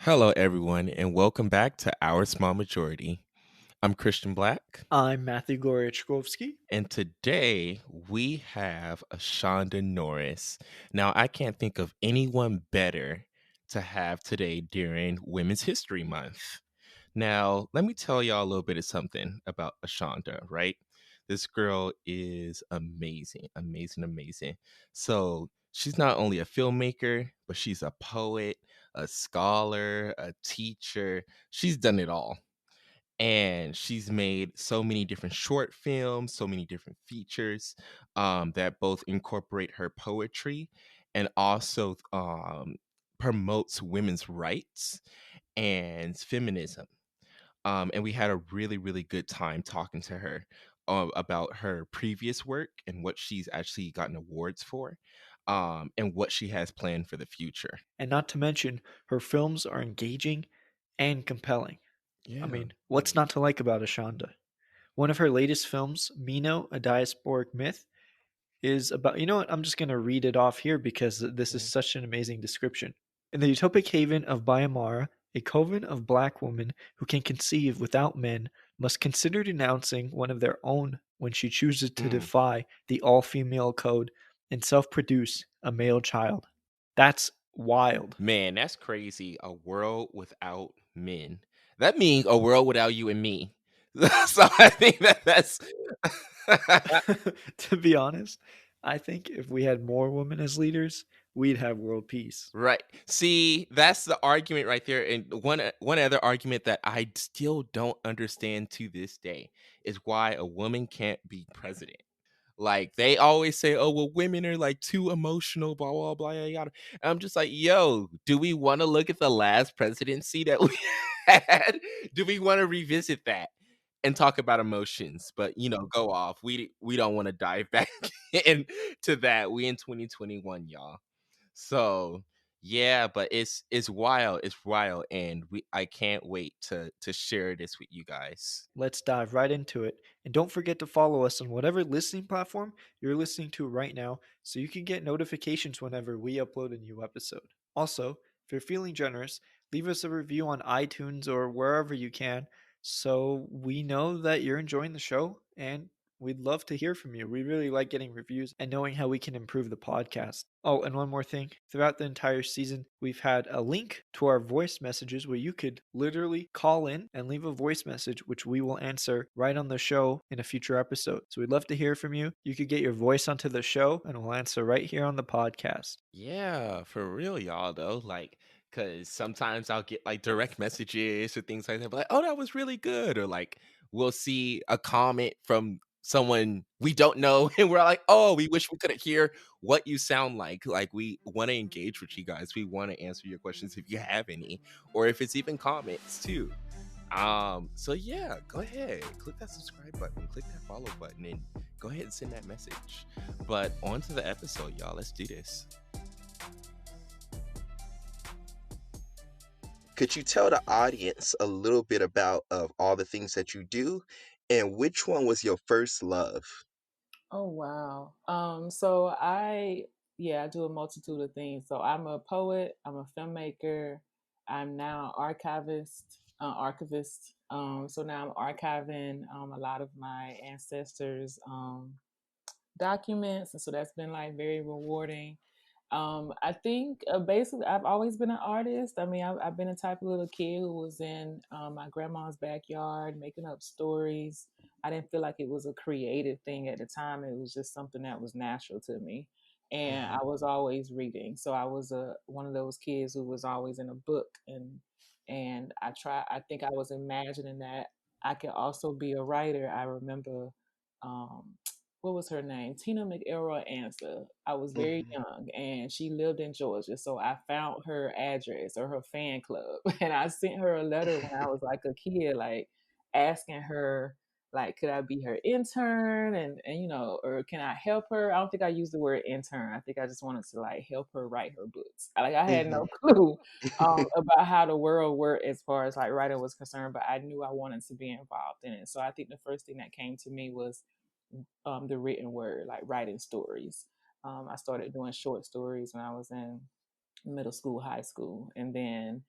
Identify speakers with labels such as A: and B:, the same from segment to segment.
A: Hello, everyone, and welcome back to Our Small Majority. I'm Christian Black,
B: I'm Matthew Goryczkowski.
A: and today we have Ashunda Norris. Now, I can't think of anyone better to have today during Women's History Month. Now, let me tell y'all a little bit of something about Ashunda, right? This girl is amazing, amazing, amazing. So, she's not only a filmmaker, but she's a poet, a scholar, a teacher. She's done it all. And she's made so many different short films, so many different features that both incorporate her poetry and also promotes women's rights and feminism. And we had a really, really good time talking to her about her previous work and what she's actually gotten awards for, and what she has planned for the future.
B: And not to mention, her films are engaging and compelling. I
A: Yeah.
B: mean, what's not to like about Ashanda? One of her latest films, Mino, a Diasporic Myth, is about. You know what? I'm just going to read it off here because this is
A: Mhm.
B: such an amazing description. In the utopic haven of Bayamara, a coven of black women who can conceive without men must consider denouncing one of their own when she chooses to
A: Mm.
B: defy the all female code and self produce a male child. That's wild.
A: Man, that's crazy. A world without men. That means a world without you and me. So I think that's
B: To be honest, I think if we had more women as leaders, we'd have world peace.
A: right. See, that's the argument right there. And one other argument that I still don't understand to this day is why a woman can't be president. Like they always say, "Oh, well, women are like too emotional." Blah blah blah yada yada. And I'm just like, "Yo, do we want to look at the last presidency that we had? Do we want to revisit that and talk about emotions?" But go off. We don't want to dive back into that. We in 2021, y'all. So yeah, but it's wild. It's wild, and I can't wait to share this with you guys.
B: Let's dive right into it. And don't forget to follow us on whatever listening platform you're listening to right now so you can get notifications whenever we upload a new episode. Also, if you're feeling generous, leave us a review on iTunes or wherever you can so we know that you're enjoying the show and we'd love to hear from you. We really like getting reviews and knowing how we can improve the podcast. Oh, and one more thing. Throughout the entire season, we've had a link to our voice messages where you could literally call in and leave a voice message, which we will answer right on the show in a future episode. So we'd love to hear from you. You could get your voice onto the show and we'll answer right here on the podcast.
A: Yeah, for real, y'all, though. Like, because sometimes I'll get like direct messages or things like that, but like, oh, that was really good. Or like, we'll see a comment from someone we don't know, and we're like, oh, we wish we could hear what you sound like. Like, we want to engage with you guys. We want to answer your questions if you have any, or if it's even comments too. So yeah, go ahead, click that subscribe button, click that follow button, and go ahead and send that message. But on to the episode, y'all. Let's do this.
C: Could you tell the audience a little bit about of all the things that you do, and which one was your first love?
D: Oh wow. I do a multitude of things. So I'm a poet, I'm a filmmaker, I'm now archivist. So now I'm archiving a lot of my ancestors' documents, and so that's been like very rewarding. I think basically I've always been an artist. I mean, I've been a type of little kid who was in my grandma's backyard making up stories. I didn't feel like it was a creative thing at the time. It was just something that was natural to me. And
A: Mhm.
D: I was always reading. So I was one of those kids who was always in a book, and I think I was imagining that I could also be a writer. I remember um what was her name? Tina McElroy Answer. I was very
C: Mhm.
D: young and she lived in Georgia. So I found her address or her fan club and I sent her a letter when I was like a kid, like asking her, like, could I be her intern and or can I help her? I don't think I used the word intern. I think I just wanted to like help her write her books. Like I had no
C: Mhm.
D: clue about how the world worked as far as like writing was concerned, but I knew I wanted to be involved in it. So I think the first thing that came to me was the written word, like writing stories. I started doing short stories when I was in middle school, high school, and then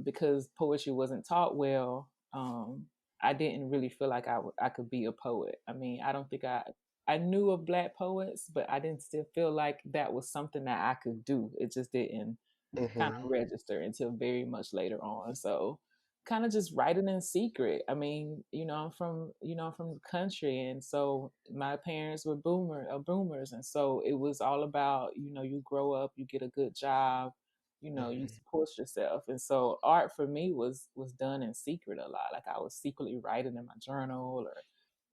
D: because poetry wasn't taught well. I didn't really feel like I could be a poet. I mean, I don't think I knew of Black poets, but I didn't still feel like that was something that I could do. It just didn't kind
C: Mm-hmm.
D: of register until very much later on. So kind of just writing in secret. I mean, I'm from the country, and so my parents were boomers, and so it was all about, you grow up, you get a good job, you
C: Mm-hmm.
D: support yourself. And so art for me was done in secret a lot. Like I was secretly writing in my journal or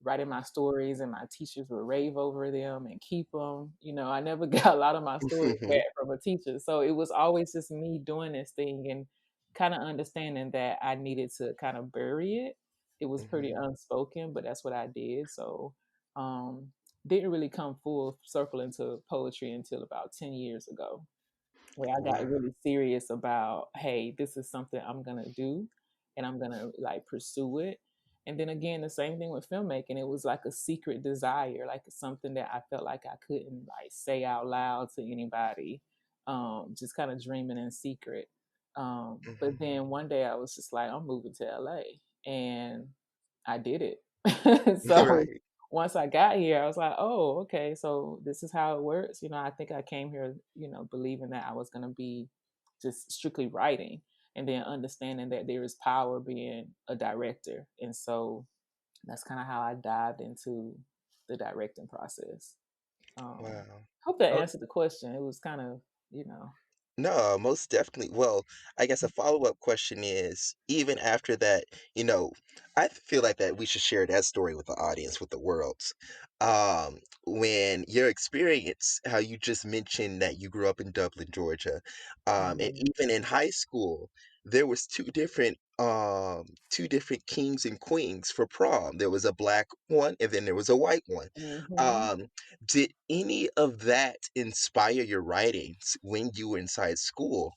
D: writing my stories, and my teachers would rave over them and keep them. I never got a lot of my stories back from a teacher. So it was always just me doing this thing and kind of understanding that I needed to kind of bury it. It was pretty
C: Mm-hmm.
D: unspoken, but that's what I did. So um didn't really come full circle into poetry until about 10 years ago, where I got
C: Wow.
D: really serious about, hey, this is something I'm gonna do, and I'm gonna like pursue it. And then again, the same thing with filmmaking. It was like a secret desire, like something that I felt like I couldn't like say out loud to anybody, just kind of dreaming in secret. But
C: Mm-hmm.
D: then one day I was just like, I'm moving to LA, and I did it. So
C: Right.
D: once I got here, I was like, oh, okay, so this is how it works. I think I came here, believing that I was going to be just strictly writing, and then understanding that there is power being a director. And so that's kind of how I dived into the directing process. Um,
C: Wow.
D: Hope that
C: Oh,
D: answered the question. It was kind of,
C: no, most definitely. Well, I guess a follow-up question is, even after that, I feel like that we should share that story with the audience, with the world. When your experience, how you just mentioned that you grew up in Dublin, Georgia, and
D: mm-hmm.
C: even in high school, there was two different kings and queens for prom. There was a black one, and then there was a white one.
D: Mm-hmm.
C: Um, did any of that inspire your writings when you were inside school?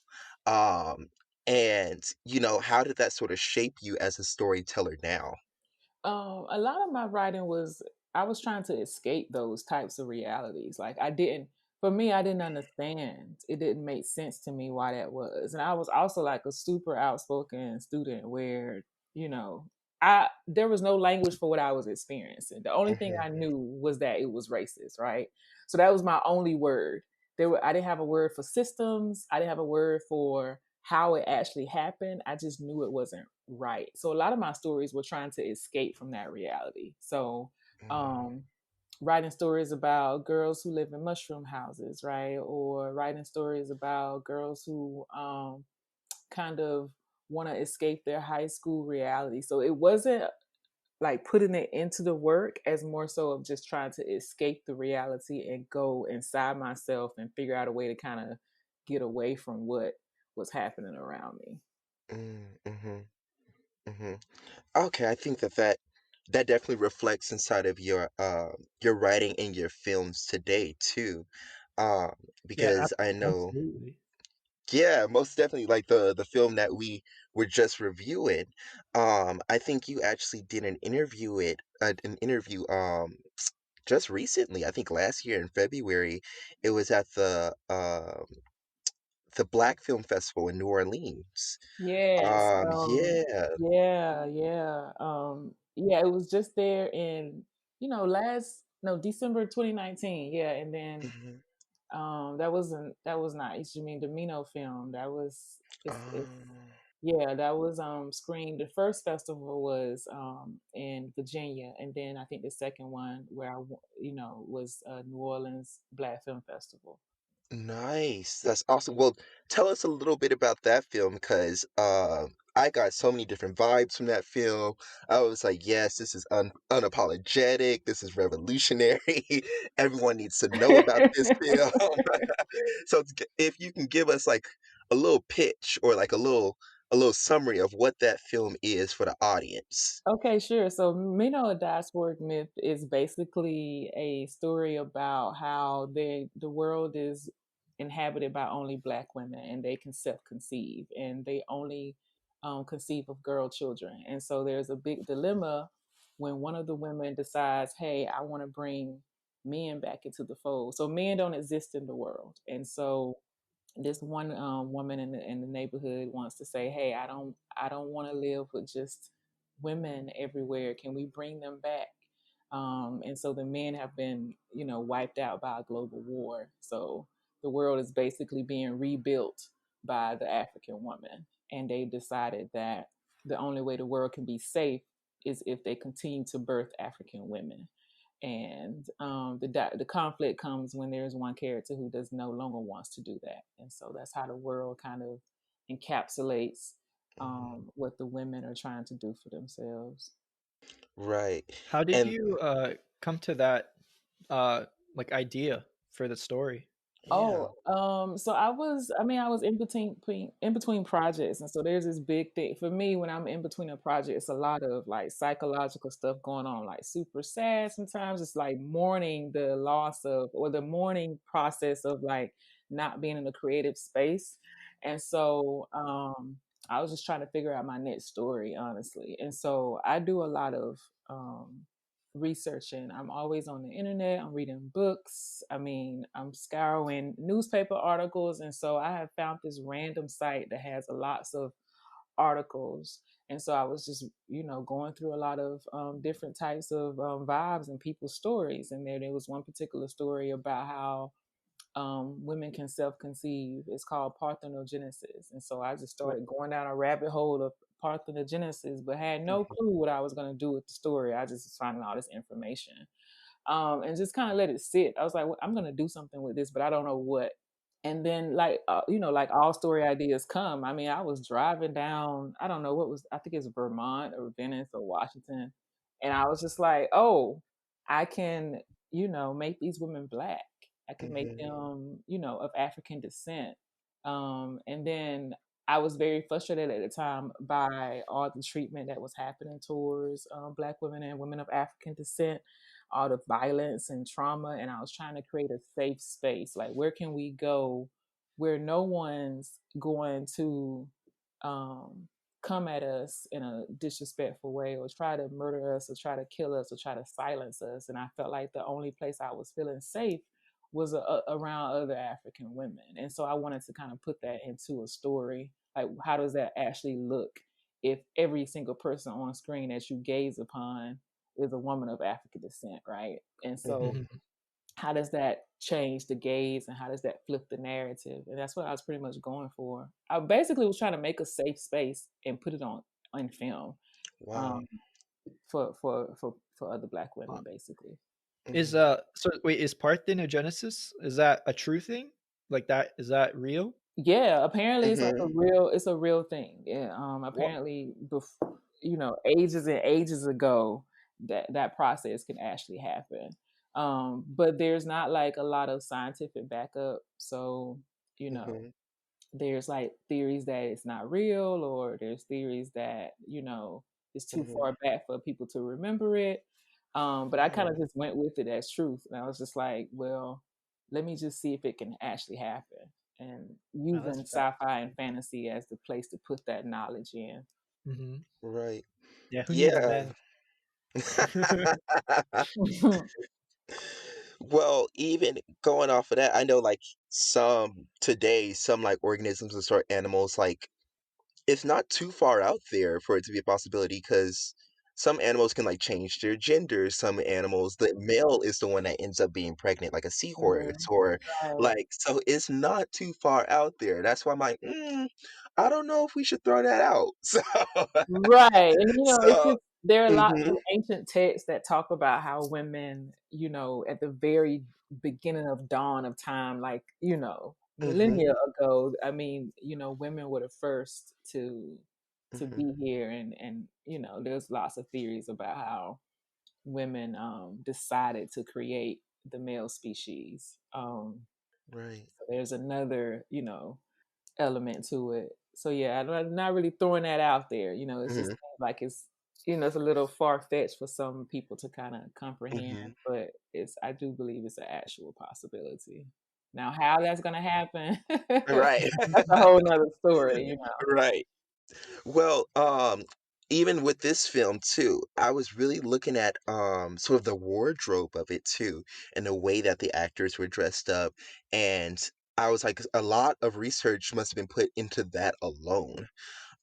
C: Um, and, how did that sort of shape you as a storyteller now?
D: A lot of my writing was, I was trying to escape those types of realities. Like for me, I didn't understand. It didn't make sense to me why that was. And I was also like a super outspoken student where, you know, there was no language for what I was experiencing. The only thing I
C: Mhm,
D: knew was that it was racist, right? So that was my only word. I didn't have a word for systems. I didn't have a word for how it actually happened. I just knew it wasn't right. So a lot of my stories were trying to escape from that reality. So
C: mm,
D: um writing stories about girls who live in mushroom houses, right? Or writing stories about girls who kind of want to escape their high school reality. So it wasn't like putting it into the work, as more so of just trying to escape the reality and go inside myself and figure out a way to kind of get away from what was happening around me.
C: mhm, mhm. Okay, I think that definitely reflects inside of your writing and your films today too. Um,
B: Yeah,
C: because I know,
B: absolutely.
C: yeah, most definitely, like the film that we were just reviewing. I think you actually did an interview just recently. I think last year in February. It was at the Black Film Festival in New Orleans.
D: Yes.
C: Yeah.
D: Yeah, yeah. Yeah, it was just there in, last no, December 2019. Yeah, and then
C: Mhm.
D: that was not East Jermaine Domino film. That was it's
C: Um,
D: Yeah, that was screened. The first festival was in Virginia, and then I think the second one where was New Orleans Black Film Festival.
C: Nice. That's awesome. Well, tell us a little bit about that film because I got so many different vibes from that film. I was like, yes, this is unapologetic. This is revolutionary. Everyone needs to know about this film. So if you can give us like a little pitch or like a little summary of what that film is for the audience.
D: Okay, sure. So, Mino, a diasporic myth is basically a story about how the world is inhabited by only Black women, and they can self-conceive, and they only conceive of girl children. And so there's a big dilemma when one of the women decides, "Hey, I want to bring men back into the fold." So men don't exist in the world, and so this one woman in the neighborhood wants to say, "Hey, I don't want to live with just women everywhere. Can we bring them back?" And so the men have been, wiped out by a global war. So the world is basically being rebuilt by the African woman, and they decided that the only way the world can be safe is if they continue to birth African women. And the conflict comes when there's one character who does no longer wants to do that, and so that's how the world kind of encapsulates what the women are trying to do for themselves.
C: Right.
B: How did
C: And
B: you come to that uh like idea for the story?
C: yeah.
D: Oh, so I was in between projects, and so there's this big thing for me when I'm in between a project. It's a lot of like psychological stuff going on, like super sad. Sometimes it's like mourning the loss of, or the mourning process of like not being in a creative space. And so, I was just trying to figure out my next story, honestly. And so I do a lot of researching. I'm always on the internet. I'm reading books. I mean, I'm scouring newspaper articles. And so I have found this random site that has lots of articles. And so I was just, going through a lot of different types of vibes and people's stories. And there was one particular story about how women can self-conceive. It's called Parthenogenesis. And so I just started going down a rabbit hole of Parthenogenesis, but had no clue what I was going to do with the story. I just was finding all this information, and just kind of let it sit. I was like, well, I'm going to do something with this, but I don't know what. And then like like all story ideas come. I mean, I was driving down, I don't know what was, I think it's Vermont or Venice or Washington, and I was just like, oh, I can make these women black. I can make
C: Hmm.
D: them of African descent. And then I was very frustrated at the time by all the treatment that was happening towards black women and women of African descent, all the violence and trauma. And I was trying to create a safe space. Like, where can we go where no one's going to um, come at us in a disrespectful way, or try to murder us, or try to kill us, or try to silence us? And I felt like the only place I was feeling safe was around other African women. And so I wanted to kind of put that into a story. Like, how does that actually look if every single person on screen that you gaze upon is a woman of African descent, right? And so,
C: Hmm.
B: Mhm.
D: how does that change the gaze, and how does that flip the narrative? And that's what I was pretty much going for. I basically was trying to make a safe space and put it on film,
C: Wow.
D: um, for other Black women, basically.
B: Is
C: Hmm.
B: so wait, is Parthenogenesis, is that a true thing? Like that, is that real?
D: Yeah, apparently it's like
C: Hmm.
D: it's a real thing. Yeah,
B: What?
D: apparently, ages and ages ago, that process can actually happen. But there's not like a lot of scientific backup, so you know,
C: Hmm.
D: there's like theories that it's not real, or there's theories that it's too
C: Hmm.
D: far back for people to remember it. But I kind
C: Yeah.
D: of just went with it as truth, and I was just like, well, let me just see if it can actually happen, and
B: Oh, that's
D: using sci-fi and fantasy as the place to put that knowledge in.
B: mm-hmm.
C: Right.
B: Yeah, who needs
C: Yeah.
B: men?
C: Well, even going off of that, I know like some like organisms and sort of animals, like it's not too far out there for it to be a possibility because some animals can like change their gender. Some animals, the male is the one that ends up being pregnant, like a seahorse,
D: Mhm.
C: or
D: Right.
C: like, so it's not too far out there. That's why I'm like, I don't know if we should throw that out. So,
D: Right. And it's
C: so,
D: just there are lots
C: mhm,
D: of ancient texts that talk about how women, at the very beginning of dawn of time, like,
C: mhm,
D: millennia ago, I mean, women were the first to
C: mhm,
D: be here, and there's lots of theories about how women decided to create the male species.
C: right.
D: So there's another, element to it. So yeah, I'm not really throwing that out there. It's just
C: Mhm,
D: like it's a little far fetched for some people to kind of comprehend,
C: mhm.
D: but I do believe it's an actual possibility. Now, how that's gonna happen,
C: Right.
D: that's a whole nother story.
C: Right. Well, even with this film too, I was really looking at sort of the wardrobe of it too, and the way that the actors were dressed up. And I was like, a lot of research must have been put into that alone.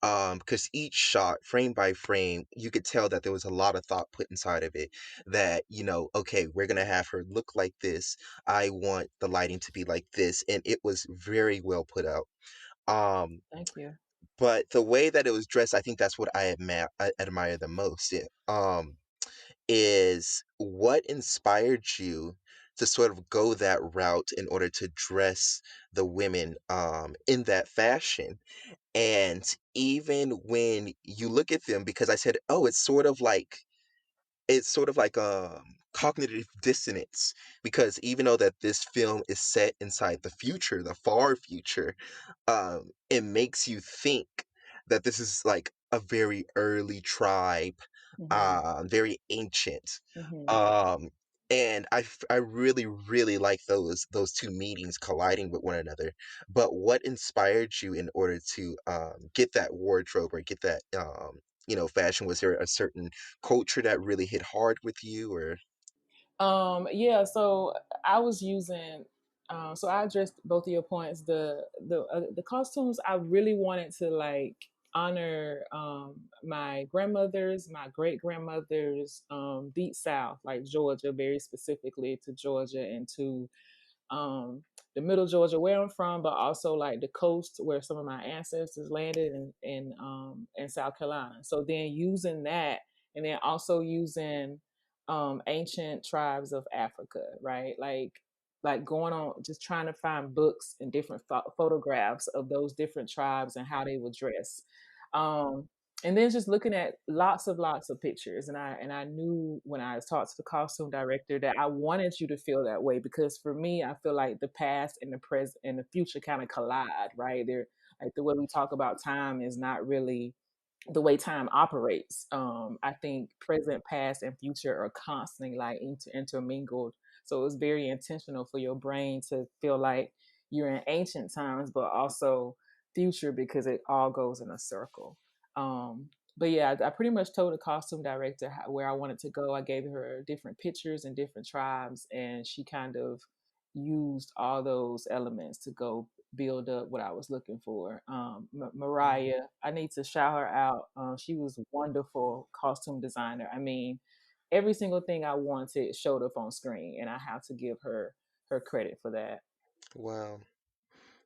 C: Because each shot, frame by frame, you could tell that there was a lot of thought put inside of it. That, okay, we're gonna have her look like this. I want the lighting to be like this, and it was very well put out. Um,
D: Thank you.
C: but the way that it was dressed, I think that's what I admire the most. Is what inspired you to sort of go that route in order to dress the women in that fashion? And even when you look at them, because I said, oh, it's sort of like cognitive dissonance, because even though that this film is set inside the future, the far future, it makes you think that this is like a very early tribe,
D: Hmm.
C: very ancient.
D: Hmm.
C: Um, and I really, really like those two meetings colliding with one another. But what inspired you in order to get that wardrobe or get that fashion? Was there a certain culture that really hit hard with you, or
D: Yeah, so I was using so I addressed both of your points. The costumes, I really wanted to like honor my grandmother's, my great grandmother's deep south, like Georgia, very specifically to Georgia and to um, the middle Georgia where I'm from, but also like the coast where some of my ancestors landed in South Carolina. So then using that, and then also using ancient tribes of Africa, right? Like going on just trying to find books and different photographs of those different tribes and how they would dress. Um, and then just looking at lots of pictures, and I knew when I talked to the costume director that I wanted you to feel that way, because for me I feel like the past and the present and the future kind of collide, right? They're like, the way we talk about time is not really the way time operates. I think present, past, and future are constantly like intermingled. So it's very intentional for your brain to feel like you're in ancient times, but also future, because it all goes in a circle. Um, but yeah, I pretty much told the costume director where I wanted to go. I gave her different pictures and different tribes, and she kind of used all those elements to go build up what I was looking for. Mariah, I need to shout her out. She was a wonderful costume designer. I mean, every single thing I wanted showed up on screen, and I have to give her credit for that.
C: wow.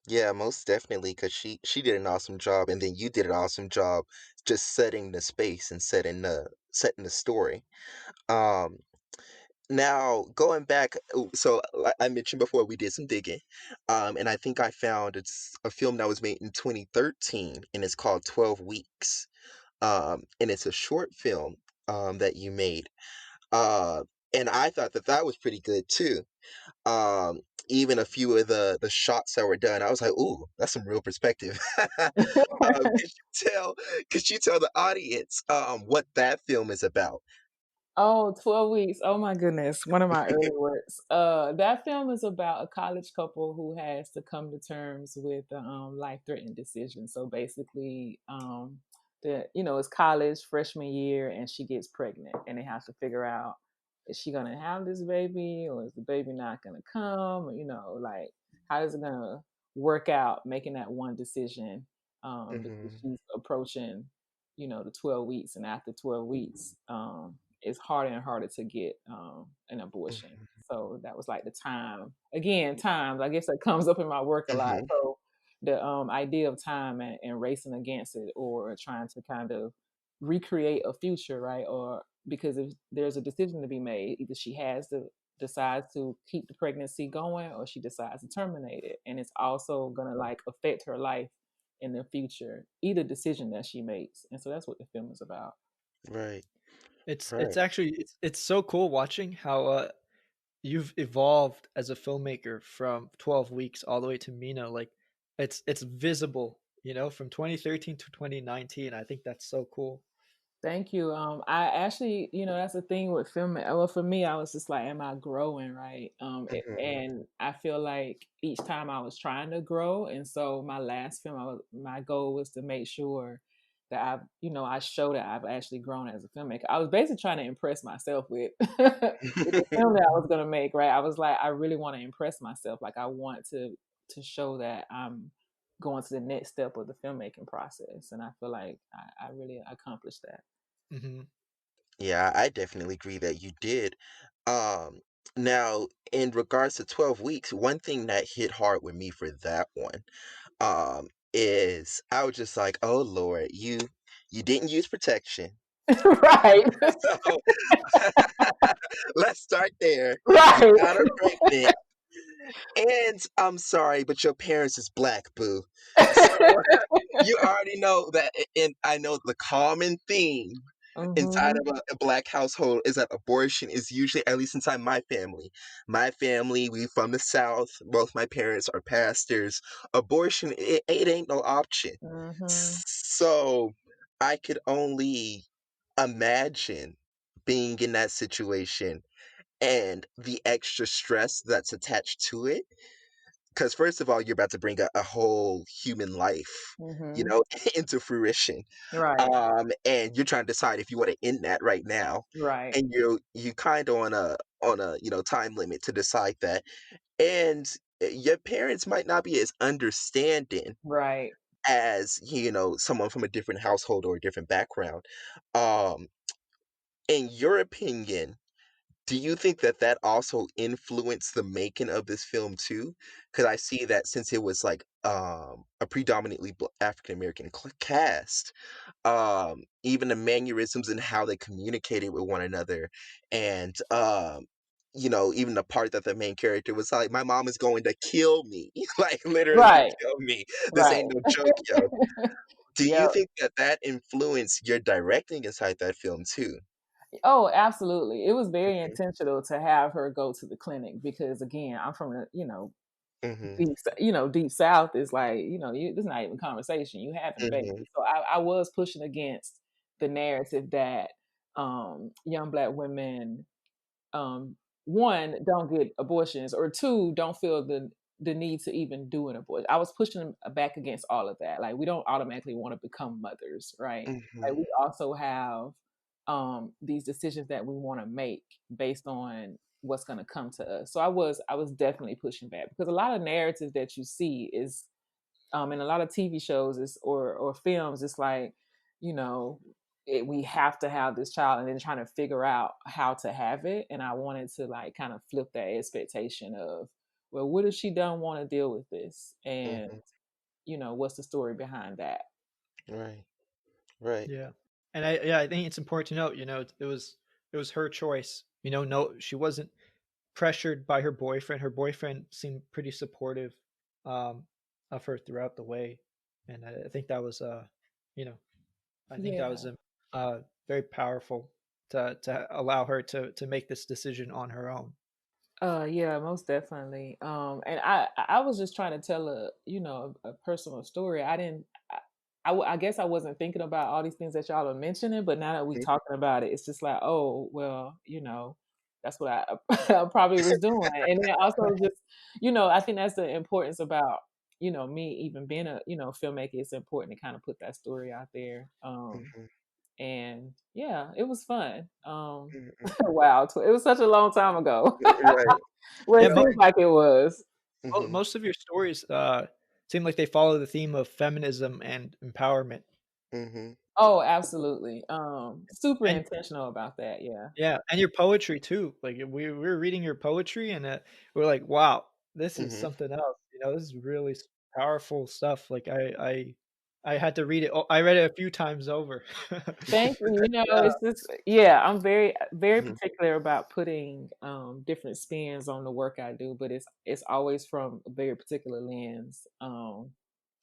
C: Yeah, most definitely, because she did an awesome job, and then you did an awesome job just setting the space and setting the story. Um, Now going back, so like I mentioned before, we did some digging, and I think I found it's a film that was made in 2013, and it's called 12 Weeks, and it's a short film that you made, uh, and I thought that that was pretty good too. Um, Even a few of the shots that were done, I was like, "Ooh, that's some real perspective." Could you tell the audience what that film is about?
D: Oh, 12 weeks. Oh my goodness. One of my early works. That film is about a college couple who has to come to terms with a life-threatening decision. So basically, it's college freshman year and she gets pregnant and they have to figure out, is she gonna have this baby or is the baby not gonna come? Or, like, how is it gonna work out making that one decision? Because
C: Hmm.
D: she's approaching, the 12 weeks, and after 12 weeks, it's harder and harder to get an abortion. So that was like the time. Again, time. I guess that comes up in my work a lot.
C: Hmm.
D: So the idea of time and racing against it, or trying to kind of recreate a future, right? Or because if there's a decision to be made, either she has to decides to keep the pregnancy going, or she decides to terminate it, and it's also gonna like affect her life in the future, either decision that she makes. And so that's what the film is about.
C: Right,
B: It's
C: right.
B: actually it's so cool watching how you've evolved as a filmmaker from 12 weeks all the way to Mina. Like it's visible, from 2013 to 2019. I think that's so cool.
D: Thank you. I actually, that's the thing with film. Well, for me, I was just like, am I growing, right?
C: Hmm.
D: And I feel like each time I was trying to grow, and so my last film, my goal was to make sure that I show that I've actually grown as a filmmaker. I was basically trying to impress myself with with the film that I was gonna make, right? I was like, I really want to impress myself. Like, I want to show that I'm going to the next step of the filmmaking process. And I feel like I really accomplished that.
B: Hmm.
C: Yeah, I definitely agree that you did. Um, Now, in regards to 12 weeks, one thing that hit hard with me for that one, is I was just like, oh Lord, you didn't use protection.
D: Right.
C: So let's start there. You
D: Right.
C: got her pregnant. And I'm sorry, but your parents is black, boo. So you already know that, and I know the common theme inside
D: Hmm.
C: of a black household is that abortion is usually, at least inside my family. My family, we from the South. Both my parents are pastors. Abortion, it ain't no option.
D: Hmm.
C: So I could only imagine being in that situation and the extra stress that's attached to it. Because first of all, you're about to bring a whole human life, you
D: Hmm.
C: know, into fruition.
D: Right.
C: And you're trying to decide if you want to end that right now.
D: Right.
C: And you kind of on a time limit to decide that. And your parents might not be as understanding
D: Right.
C: as, someone from a different household or a different background. Um, in your opinion, do you think that that also influenced the making of this film too? Because I see that since it was like a predominantly African American cast, even the mannerisms and how they communicated with one another, and even the part that the main character was like, "My mom is going to kill me," like literally
D: Right.
C: kill me. This
D: Right.
C: ain't no joke, yo. Do you
D: Yep.
C: think that that influenced your directing inside that film too?
D: Oh, absolutely. It was very
C: Mhm,
D: intentional to have her go to the clinic because, again, I'm from the,
C: mhm,
D: deep South is like, this is not even conversation. You having a baby.
C: mhm,
D: So I was pushing against the narrative that young black women, um, one, don't get abortions, or two, don't feel the need to even do an abortion. I was pushing back against all of that. Like, we don't automatically want to become mothers, right? Like,
C: mhm,
D: we also have these decisions that we want to make based on what's going to come to us. So I was definitely pushing back because a lot of narratives that you see is in a lot of TV shows is or films, it's like, you know, we have to have this child and then trying to figure out how to have it. And I wanted to like kind of flip that expectation of, well, what if she don't want to deal with this? And,
C: mhm.
D: what's the story behind that?
C: Right, right.
B: Yeah, and I think it's important to note, it was her choice. No, she wasn't pressured by her boyfriend. Her boyfriend seemed pretty supportive um, of her throughout the way, and I think that was you know, I think that was
D: Yeah.
B: very powerful to allow her to make this decision on her own.
D: Yeah, most definitely. And I was just trying to tell a personal story. I didn't, I guess I wasn't thinking about all these things that y'all are mentioning, but now that we
C: Mhm,
D: talking about it, it's just like, oh, well, that's what I, I probably was doing. And then also just, I think that's the importance about, me even being a, filmmaker. It's important to kind of put that story out there.
C: mhm,
D: And yeah, it was fun.
C: mhm.
D: Wow, it was such a long time ago.
C: Right.
D: Well,
B: Yeah,
D: it seems like it was.
C: Mhm,
B: most of your stories seem like they follow the theme of feminism and empowerment.
C: mhm,
D: Oh, absolutely. Super
B: And
D: intentional about that. Yeah.
B: yeah, and your poetry too. Like we were reading your poetry, and we're like, wow, this is
C: mhm.
B: something else. This is really powerful stuff. Like I had to read it. Oh, I read it a few times over.
D: Thank you.
B: Yeah.
D: It's just, yeah, I'm very, very
C: Mhm.
D: particular about putting different spins on the work I do, but it's always from a very particular lens,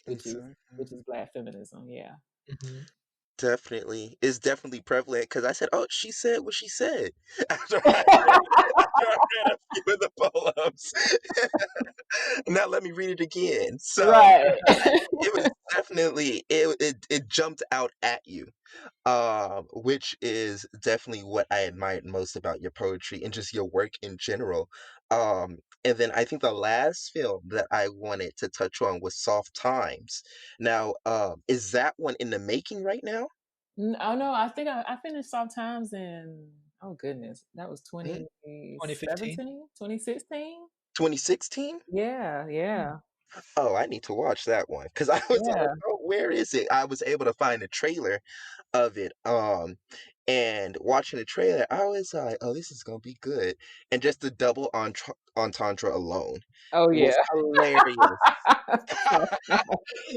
D: which is
C: Exactly.
D: Black feminism. Yeah.
B: Mhm.
C: Definitely. It's definitely prevalent because I said, "Oh, she said what she said." After I read a few of the poems. Now let me read it again. So
D: Right.
C: it was definitely it jumped out at you. Which is definitely what I admired most about your poetry and just your work in general. And then I think the last film that I wanted to touch on was Soft Times. Now, is that one in the making right now?
D: Oh no, I think I finished Sometimes in, oh goodness, that was
C: Mm,
B: 2015.
D: 2017, 2016.
C: 2016?
D: Yeah, yeah.
C: Oh, I need to watch that one because I was like,
D: Yeah.
C: "Oh, where is it?" I was able to find a trailer of it, and watching the trailer, I was like, "Oh, this is gonna be good." And just the double entendre alone
D: Oh
C: was
D: yeah.
C: hilarious.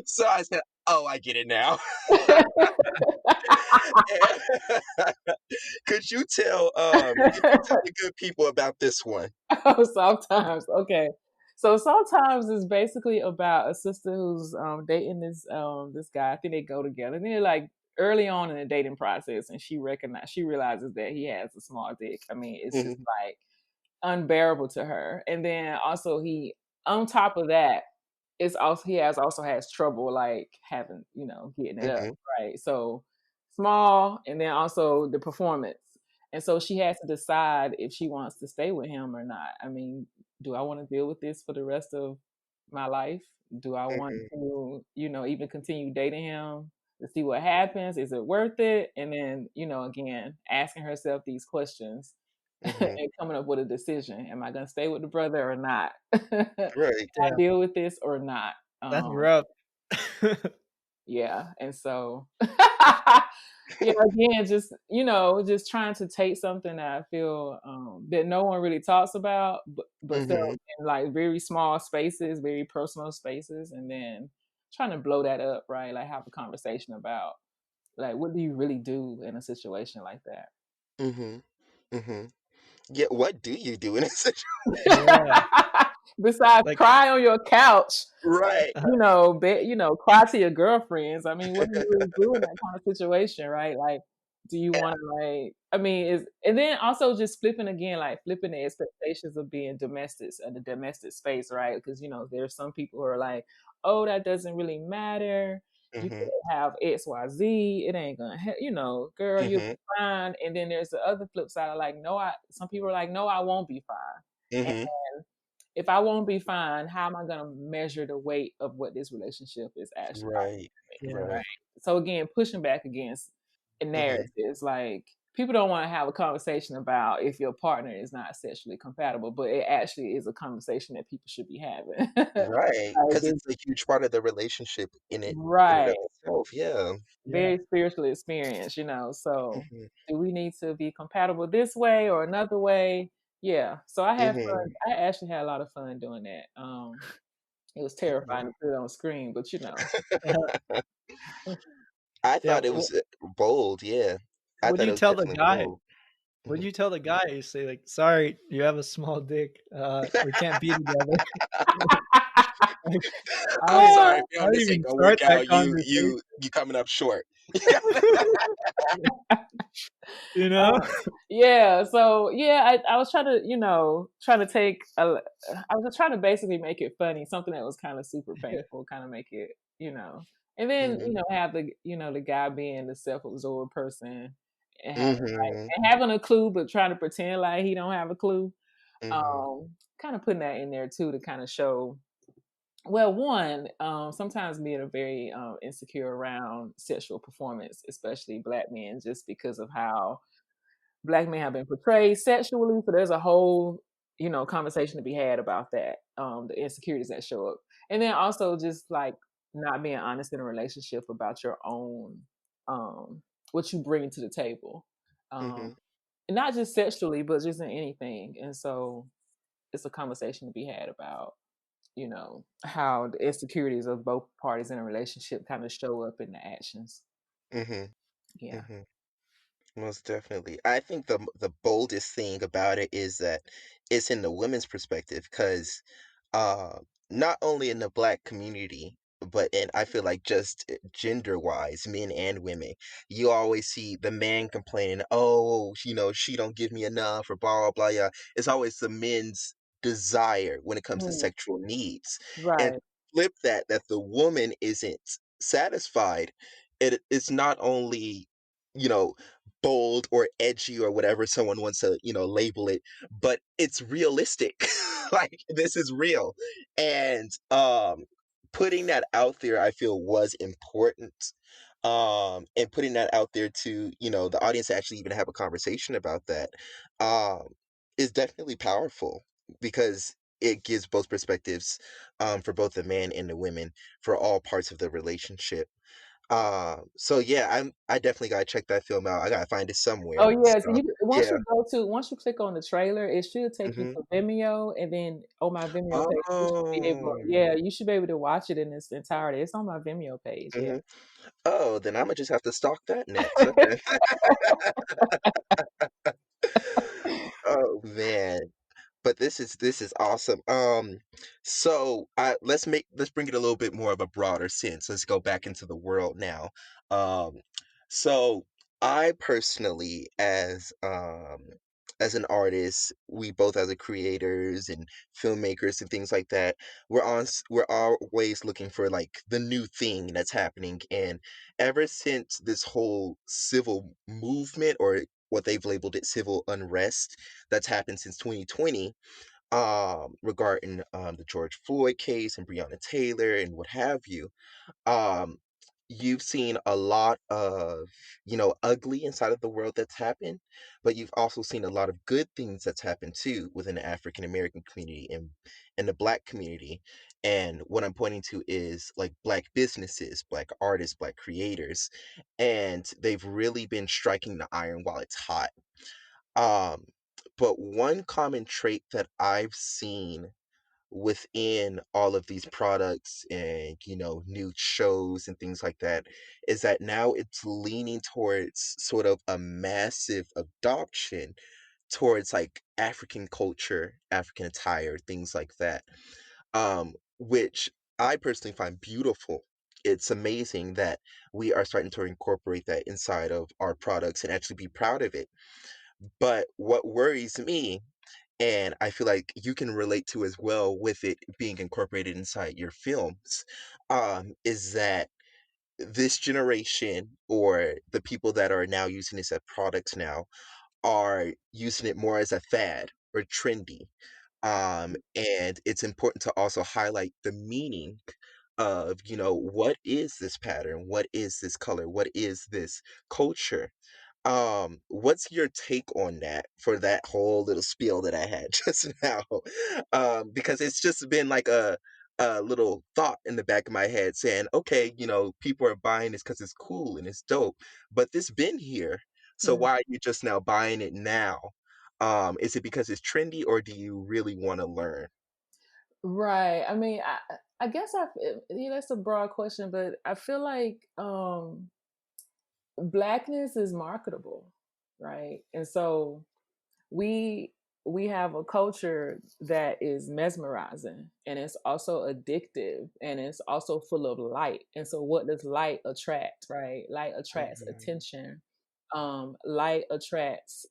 C: So I said, "Oh, I get it now." Could you tell the good people about this one?
D: Oh, sometimes. Okay. So sometimes it's basically about a sister who's dating this guy. I think they go together. And they're like early on in the dating process, and she realizes that he has a small dick. I mean, it's just
C: Mhm,
D: like unbearable to her. And then also he on top of that, it's also he has also has trouble like having, getting it up,
C: mhm,
D: right? So small and then also the performance. And so she has to decide if she wants to stay with him or not. I mean, do I want to deal with this for the rest of my life? Do I want
C: mhm,
D: to, even continue dating him to see what happens? Is it worth it? And then, again, asking herself these questions
C: mhm.
D: and coming up with a decision. Am I going to stay with the brother or not? Can
C: Right.
D: I
B: Yeah,
D: deal with this or not?
B: that's
D: Um,
B: rough.
D: yeah. And so, yeah, again, just trying to take something that I feel that no one really talks about, but still
C: Mhm,
D: in like very small spaces, very personal spaces, and then trying to blow that up, right? Like have a conversation about like what do you really do in a situation like that?
C: mhm, mhm. Yeah, what do you do in a situation?
B: Yeah,
D: Besides
B: like
D: cry on your couch,
C: Right.
D: cry to your girlfriends. I mean, what do you really do in that kind of situation, right? Like, do you want to like? I mean, is and then also just flipping the expectations of being domestics in the domestic space, right? Because there's some people who are like, oh, that doesn't really matter. You could
C: Mhm,
D: have X, Y, Z. It ain't gonna, girl, you'll
C: mhm,
D: be fine. And then there's the other flip side of like, no, I. Some people are like, no, I won't be fine.
C: mhm.
D: If I won't be fine, how am I going to measure the weight of what this relationship is actually
C: Right,
B: yeah,
D: right?
C: right.
D: So again, pushing back against
C: Mhm,
D: narratives, like people don't want to have a conversation about if your partner is not sexually compatible, but it actually is a conversation that people should be having.
C: right.
D: Like
C: Because it's a huge part of the relationship in and
D: right,
C: of itself, yeah.
B: yeah,
D: very spiritual experience, So
C: Mhm,
D: do we need to be compatible this way or another way? Yeah. So I had fun.
C: mhm.
D: I actually had a lot of fun doing that. It was terrifying to put it on screen, but
C: I
B: yeah.
C: thought it was, bold, yeah. I
B: When
C: thought
B: you
C: it was
B: tell the
C: definitely
B: guy,
C: bold.
B: when
C: Mhm.
B: you tell the guy, you say like, "Sorry, you have a small dick. We can't be together." Like,
C: I'm
B: how
C: sorry,
B: how
C: fam,
B: do you
C: this ain't
B: even
C: gonna
B: start
C: work
B: that
C: out.
B: conversation?
C: You coming up short.
B: You know?
D: uh, yeah. So yeah, I was trying to, trying to I was just trying to basically make it funny, something that was kind of super painful, kind of make it, and then
C: Mhm,
D: have the guy being the self-absorbed person and having
C: mhm,
D: having a clue, but trying to pretend like he don't have a clue.
C: mhm,
D: Kind of putting that in there too to kind of show. Well, one, sometimes men are very insecure around sexual performance, especially black men, just because of how black men have been portrayed sexually. So there's a whole, conversation to be had about that, the insecurities that show up. And then also just like not being honest in a relationship about your own, what you bring to the table. Um,
C: mhm,
D: and not just sexually, but just in anything. And so it's a conversation to be had about, how the insecurities of both parties in a relationship kind of show up in the actions.
C: mhm,
D: Yeah.
C: mhm. Most definitely. I think the boldest thing about it is that it's in the women's perspective because uh not only in the black community, but in I feel like just gender wise, men and women, you always see the man complaining, oh, she don't give me enough or blah blah blah. Yeah. It's always the men's desire when it comes to
D: Mm,
C: sexual needs. And
D: right.
C: flip that the woman isn't satisfied, it's not only, you know, bold or edgy or whatever someone wants to, label it, but it's realistic. Like this is real. And putting that out there I feel was important. And putting that out there to, the audience to actually even have a conversation about that um is definitely powerful because it gives both perspectives, for both the man and the women for all parts of the relationship. So yeah, I definitely gotta check that film out. I gotta find it
D: Oh
C: somewhere.
D: yeah, so
C: So
D: you
C: yeah.
D: once you click on the trailer, it should take you
C: Hmm.
D: to Vimeo, and then on my Vimeo page, you should be able,
C: Oh.
D: yeah, you should be able to watch it in its entirety. It's on my Vimeo page, yeah.
C: Hmm. Oh, then I'm gonna just have to stalk that next. Okay. Oh man. But this is awesome. So let's bring it a little bit more of a broader sense. Let's go back into the world now. Um, so I personally, as an artist, we both as a creators and filmmakers and things like that, we're always looking for like the new thing that's happening. And ever since this whole civil movement, or what they've labeled it, civil unrest, that's happened since 2020, regarding the George Floyd case and Breonna Taylor and what have you. um you've seen a lot of, ugly inside of the world that's happened, but you've also seen a lot of good things that's happened too within the African American community and the Black community. And what I'm pointing to is like Black businesses, Black artists, Black creators, and they've really been striking the iron while it's hot. um, but one common trait that I've seen within all of these products and, new shows and things like that, is that now it's leaning towards sort of a massive adoption towards like African culture, African attire, things like that. Which I personally find beautiful. It's amazing that we are starting to incorporate that inside of our products and actually be proud of it. But what worries me, and I feel like you can relate to as well with it being incorporated inside your films, is that this generation, or the people that are now using this as products now, are using it more as a fad or trendy. And it's important to also highlight the meaning of, what is this pattern? What is this color? What is this culture? What's your take on that, for that whole little spiel that I had just now? Because it's just been like a little thought in the back of my head saying, okay, people are buying this because it's cool and it's dope, but this been here. So
D: Mm.
C: why are you just now buying it now? Is it because it's trendy, or do you really want to learn?
D: Right. I mean, I guess that's a broad question, but I feel like blackness is marketable, right? And so we we have a culture that is mesmerizing, and it's also addictive, and it's also full of light. And so what does light attract, right? Light attracts
C: Mhm,
D: attention. Light attracts,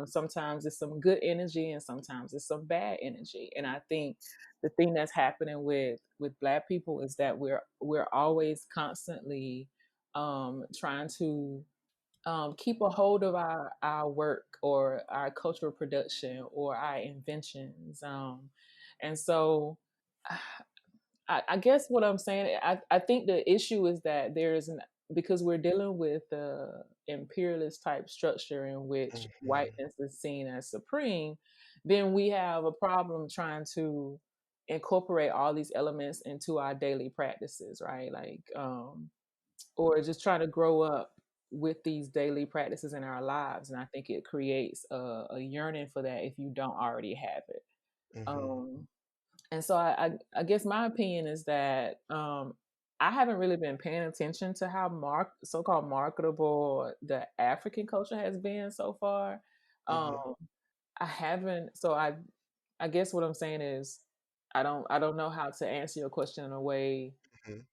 D: sometimes it's some good energy and sometimes it's some bad energy. And I think the thing that's happening with Black people is that we're always constantly trying to keep a hold of our work or our cultural production or our inventions. And so I guess what I'm saying, I think the issue is that because we're dealing with the imperialist type structure in which
C: mhm,
D: whiteness is seen as supreme, then we have a problem trying to incorporate all these elements into our daily practices, right? Like, or just trying to grow up with these daily practices in our lives. And I think it creates a yearning for that if you don't already have it.
C: mhm,
D: Um, and so I guess my opinion is that I haven't really been paying attention to how so-called marketable the African culture has been so far.
C: mhm,
D: Um, I haven't. So I guess what I'm saying is I don't know how to answer your question in a way
C: mhm,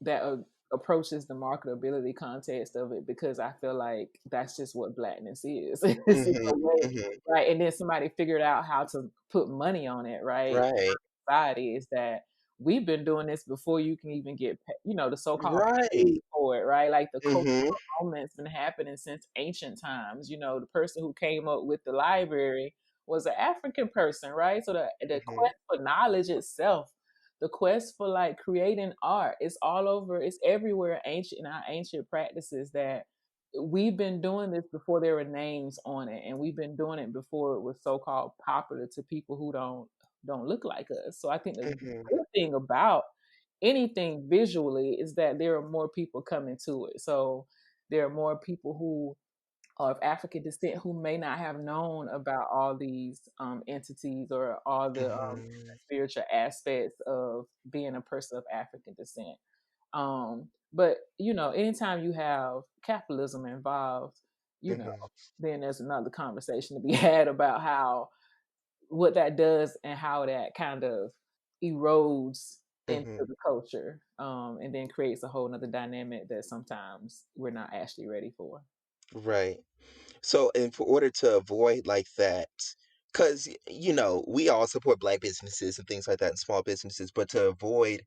D: that approaches the marketability context of it, because I feel like that's just what blackness is. It's just
C: mhm,
D: a way,
C: mhm.
D: right? And then somebody figured out how to put money on it, right?
C: Right,
D: Society is that we've been doing this before you can even get, the so-called
C: right.
D: paid for it, right? Like the cultural
C: Mhm,
D: movement's been happening since ancient times. The person who came up with the library was an African person, right? So the
C: mhm,
D: quest for knowledge itself, the quest for like creating art, it's all over, it's everywhere ancient in our ancient practices, that we've been doing this before there were names on it, and we've been doing it before it was so-called popular to people who don't don't look like us. So I think the
C: Mhm.
D: good thing about anything visually is that there are more people coming to it. So there are more people who are of African descent who may not have known about all these entities or all the
C: Mhm.
D: spiritual aspects of being a person of African descent. But anytime you have capitalism involved, you know,
C: Mhm.
D: then there's another conversation to be had about how what that does and how that kind of erodes into
C: Mhm.
D: the culture, and then creates a whole nother dynamic that sometimes we're not actually ready for.
C: Right. So, and for order to avoid like that, because we all support black businesses and things like that and small businesses, but to avoid,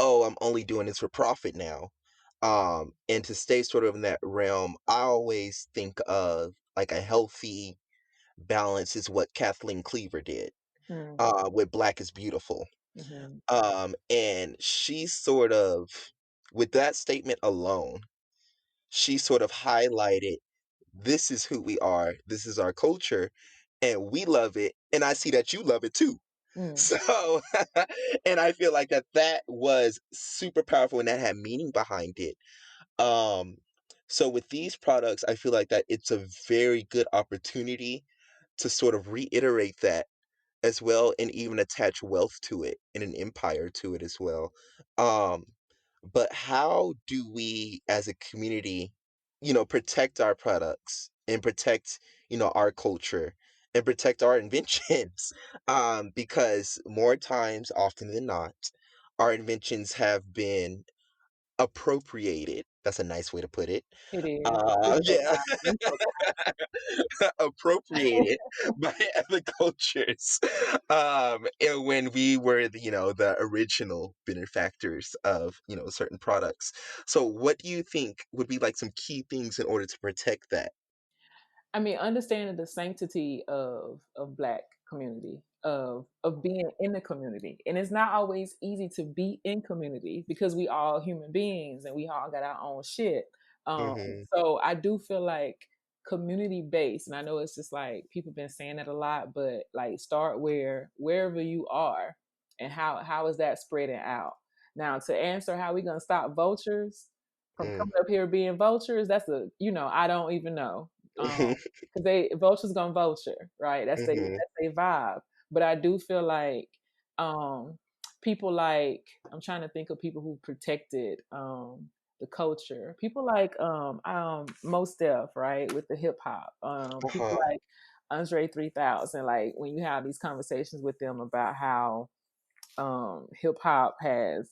C: oh, I'm only doing this for profit now. And to stay sort of in that realm, I always think of like a healthy balance is what Kathleen Cleaver did,
D: Mm,
C: with Black is Beautiful.
D: mm-hmm,
C: And she sort of, with that statement alone, she sort of highlighted this is who we are, this is our culture, and we love it. And I see that you love it too.
D: mm,
C: So, and I feel like that was super powerful and that had meaning behind it. Um, so with these products, I feel like that it's a very good opportunity to sort of reiterate that as well and even attach wealth to it and an empire to it as well. Um, but how do we as a community, protect our products and protect, our culture and protect our inventions? Because more times often than not, our inventions have been appropriated. That's a nice way to put it.
D: it is. It's so
C: Yeah.
D: kind. It's so
C: Appropriated by other cultures. And when we were the original benefactors of certain products. So what do you think would be like some key things in order to protect that?
D: I mean, understanding the sanctity of Black community, of being in the community, and it's not always easy to be in community because we all human beings and we all got our own shit.
C: Mm-hmm.
D: So I do feel like community based, and I know it's just like people been saying that a lot, but like start wherever you are, and how is that spreading out? Now, to answer how we gonna stop vultures from
C: Mm.
D: coming up here being vultures, that's I don't even know. Because they vultures gonna vulture, right?
C: Mm-hmm.
D: That's they vibe. But I do feel like um people like I'm trying to think of people who protected the culture. People like Mos Def, right, with the hip hop. People
C: Uh-huh.
D: like Andre 3000, like when you have these conversations with them about how hip hop has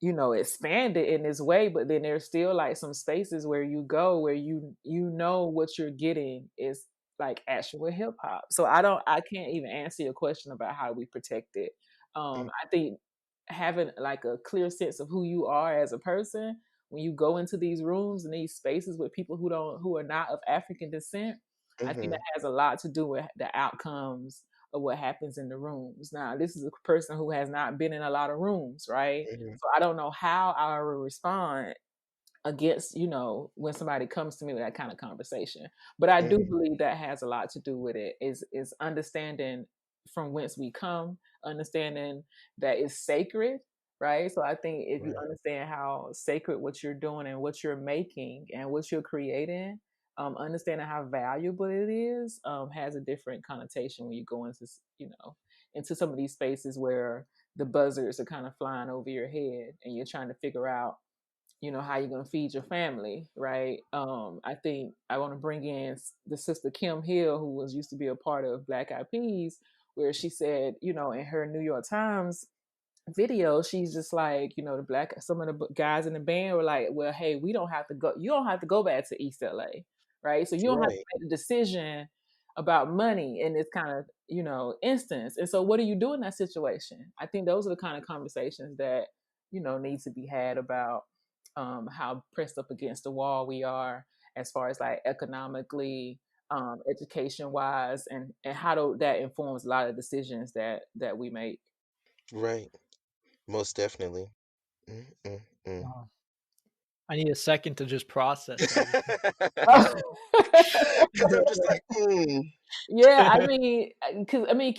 D: expanded in this way, but then there's still like some spaces where you go where you know what you're getting is like actual hip hop. So I can't even answer your question about how we protect it. I think having like a clear sense of who you are as a person when you go into these rooms and these spaces with people who are not of African descent, I think
C: Mm-hmm.
D: that has a lot to do with the outcomes of what happens in the rooms. Now, this is a person who has not been in a lot of rooms, right?
C: Mm-hmm.
D: So I don't know how I will respond against, when somebody comes to me with that kind of conversation. But I do
C: Mm-hmm.
D: believe that has a lot to do with it, is understanding from whence we come, understanding that it's sacred, right? So I think if you
C: Right.
D: understand how sacred what you're doing and what you're making and what you're creating, understanding how valuable it is, has a different connotation when you go into into some of these spaces where the buzzards are kind of flying over your head and you're trying to figure out how you're going to feed your family, right? I think I want to bring in the sister Kim Hill, who was used to be a part of Black Eyed Peas, where she said, in her New York Times video, she's just like, some of the guys in the band were like, well, hey, you don't have to go back to East LA, right? So you don't have to
C: Right.
D: make the decision about money in this kind of, instance. And so what do you do in that situation? I think those are the kind of conversations that, need to be had about how pressed up against the wall we are as far as like economically, education wise, and that informs a lot of decisions that we make.
C: Right. Most definitely. Mm-mm-mm.
B: Wow. I need a second to just process everything.
C: Because I'm just like, mm.
D: Yeah, I mean, because I mean,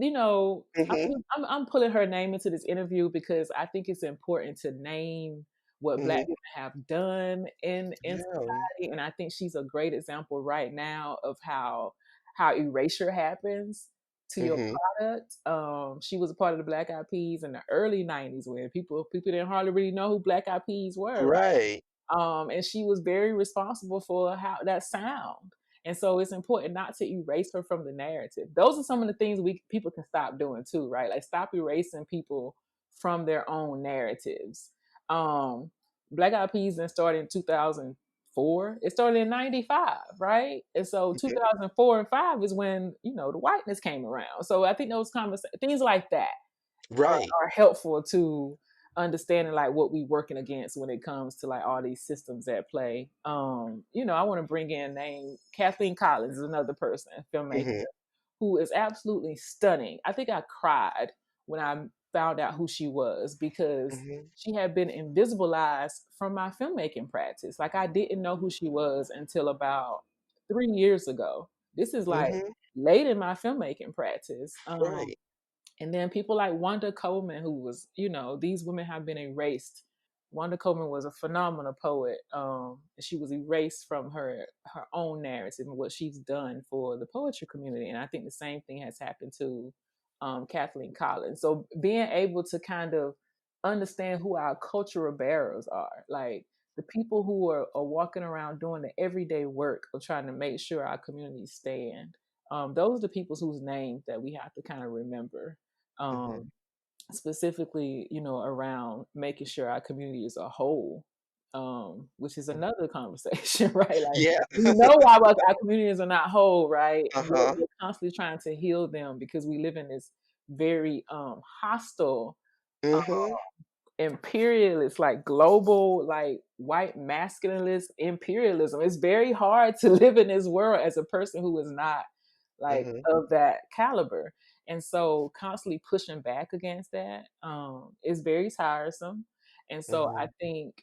D: you know,
C: Mm-hmm.
D: I'm pulling her name into this interview because I think it's important to name what Black
C: Mm-hmm.
D: women have done in
C: Yeah.
D: society, and I think she's a great example right now of how erasure happens to your
C: Mm-hmm.
D: product. She was a part of the Black Eyed Peas in the early '90s when people didn't hardly really know who Black Eyed Peas were,
C: Right.
D: and she was very responsible for how that sound. And so it's important not to erase her from the narrative. Those are some of the things people can stop doing too, right? Like stop erasing people from their own narratives. Um, Black Eyed Peas then started in 2004. It started in '95, right? And so
C: Mm-hmm.
D: 2004 and '5 is when the whiteness came around. So I think those things like that
C: Right.
D: are helpful to understanding like what we working against when it comes to like all these systems at play. I want to bring in name Kathleen Collins is another person, filmmaker,
C: Mm-hmm.
D: who is absolutely stunning. I think I cried when I found out who she was because
C: Mm-hmm.
D: she had been invisibilized from my filmmaking practice. Like I didn't know who she was until about 3 years ago. This is like
C: Mm-hmm.
D: late in my filmmaking practice.
C: Right.
D: And then people like Wanda Coleman, who was, these women have been erased. Wanda Coleman was a phenomenal poet. And she was erased from her own narrative and what she's done for the poetry community. And I think the same thing has happened to Kathleen Collins. So being able to kind of understand who our cultural bearers are, like the people who are walking around doing the everyday work of trying to make sure our communities stand. Those are the people whose names that we have to kind of remember,
C: Mm-hmm.
D: um, specifically, around making sure our community is a whole, which is another conversation, right? Like
C: Yeah.
D: we know why our communities are not whole, right? And
C: Uh-huh.
D: we're constantly trying to heal them because we live in this very hostile, uh,
C: Mm-hmm.
D: imperialist, like global, like white masculinist imperialism. It's very hard to live in this world as a person who is not like
C: Mm-hmm.
D: of that caliber. And so constantly pushing back against that is very tiresome. And so I
C: Mm-hmm.
D: think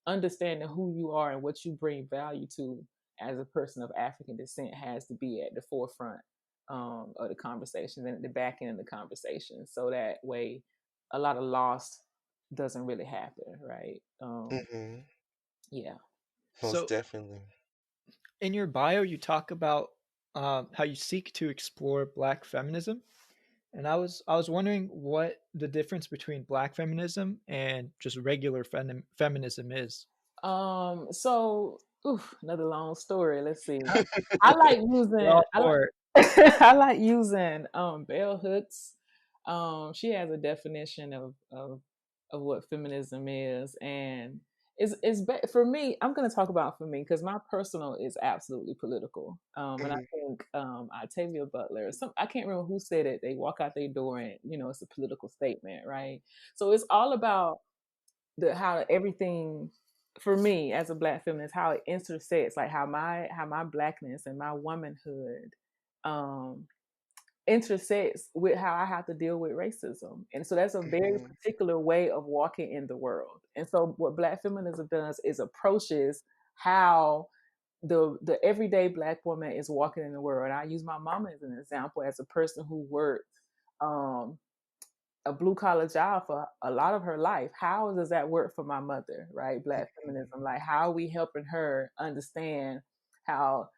D: understanding who you are and what you bring value to as a person of African descent has to be at the forefront of the conversation and at the back end of the conversation. So that way a lot of loss doesn't really happen, right?
C: Mm-hmm.
D: Yeah.
C: Most
B: So,
C: definitely.
B: in your bio, you talk about how you seek to explore Black feminism, and I was wondering what the difference between Black feminism and just regular feminism is.
D: So another long story. Let's see. I like
B: We're
D: using
B: all for it.
D: I like using bell hooks. She has a definition of what feminism is, and for me. I'm going to talk about for me because my personal is absolutely political. And I
C: Mm-hmm.
D: think Octavia Butler, I can't remember who said it. They walk out their door and it's a political statement, right? So it's all about how everything for me as a Black feminist, how it intersects, like how my Blackness and my womanhood um intersects with how I have to deal with racism. And so that's a very
C: Mm-hmm.
D: particular way of walking in the world. And so what Black feminism does is approaches how the everyday Black woman is walking in the world. And I use my mama as an example, as a person who worked um a blue collar job for a lot of her life. How does that work for my mother, right? Black feminism, like how are we helping her understand how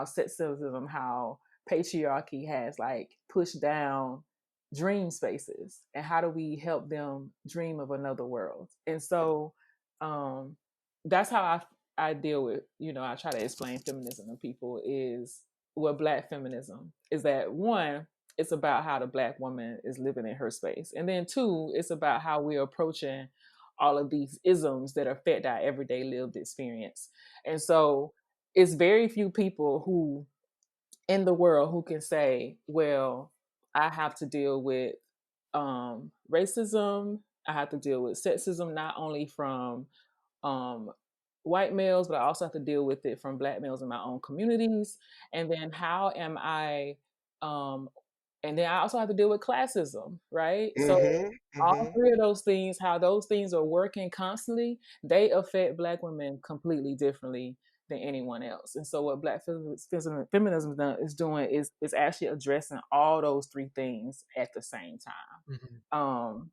D: sexism, how patriarchy has like pushed down dream spaces, and how do we help them dream of another world? And so um that's how I deal with, I try to explain feminism to people is what Black feminism is. That one, it's about how the Black woman is living in her space. And then two, it's about how we're approaching all of these isms that affect our everyday lived experience. And so it's very few people who in the world who can say, well, I have to deal with racism, I have to deal with sexism, not only from um, white males, but I also have to deal with it from Black males in my own communities. And then how am I um, and then I also have to deal with classism, right? So
C: Mm-hmm.
D: all
C: Mm-hmm.
D: three of those things, how those things are working constantly, they affect Black women completely differently than anyone else. And so what Black feminism is doing is actually addressing all those three things at the same time.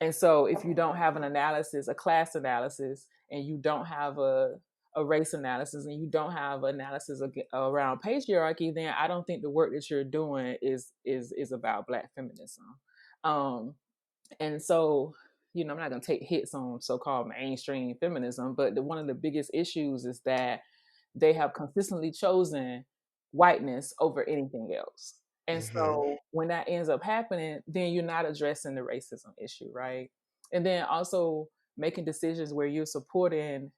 D: And so if you don't have an analysis, a class analysis, and you don't have a race analysis, and you don't have analysis around patriarchy, then I don't think the work that you're doing is about Black feminism. And so, I'm not going to take hits on so-called mainstream feminism, but one of the biggest issues is that they have consistently chosen whiteness over anything else. And so when that ends up happening, then you're not addressing the racism issue, right? And then also making decisions where you're supporting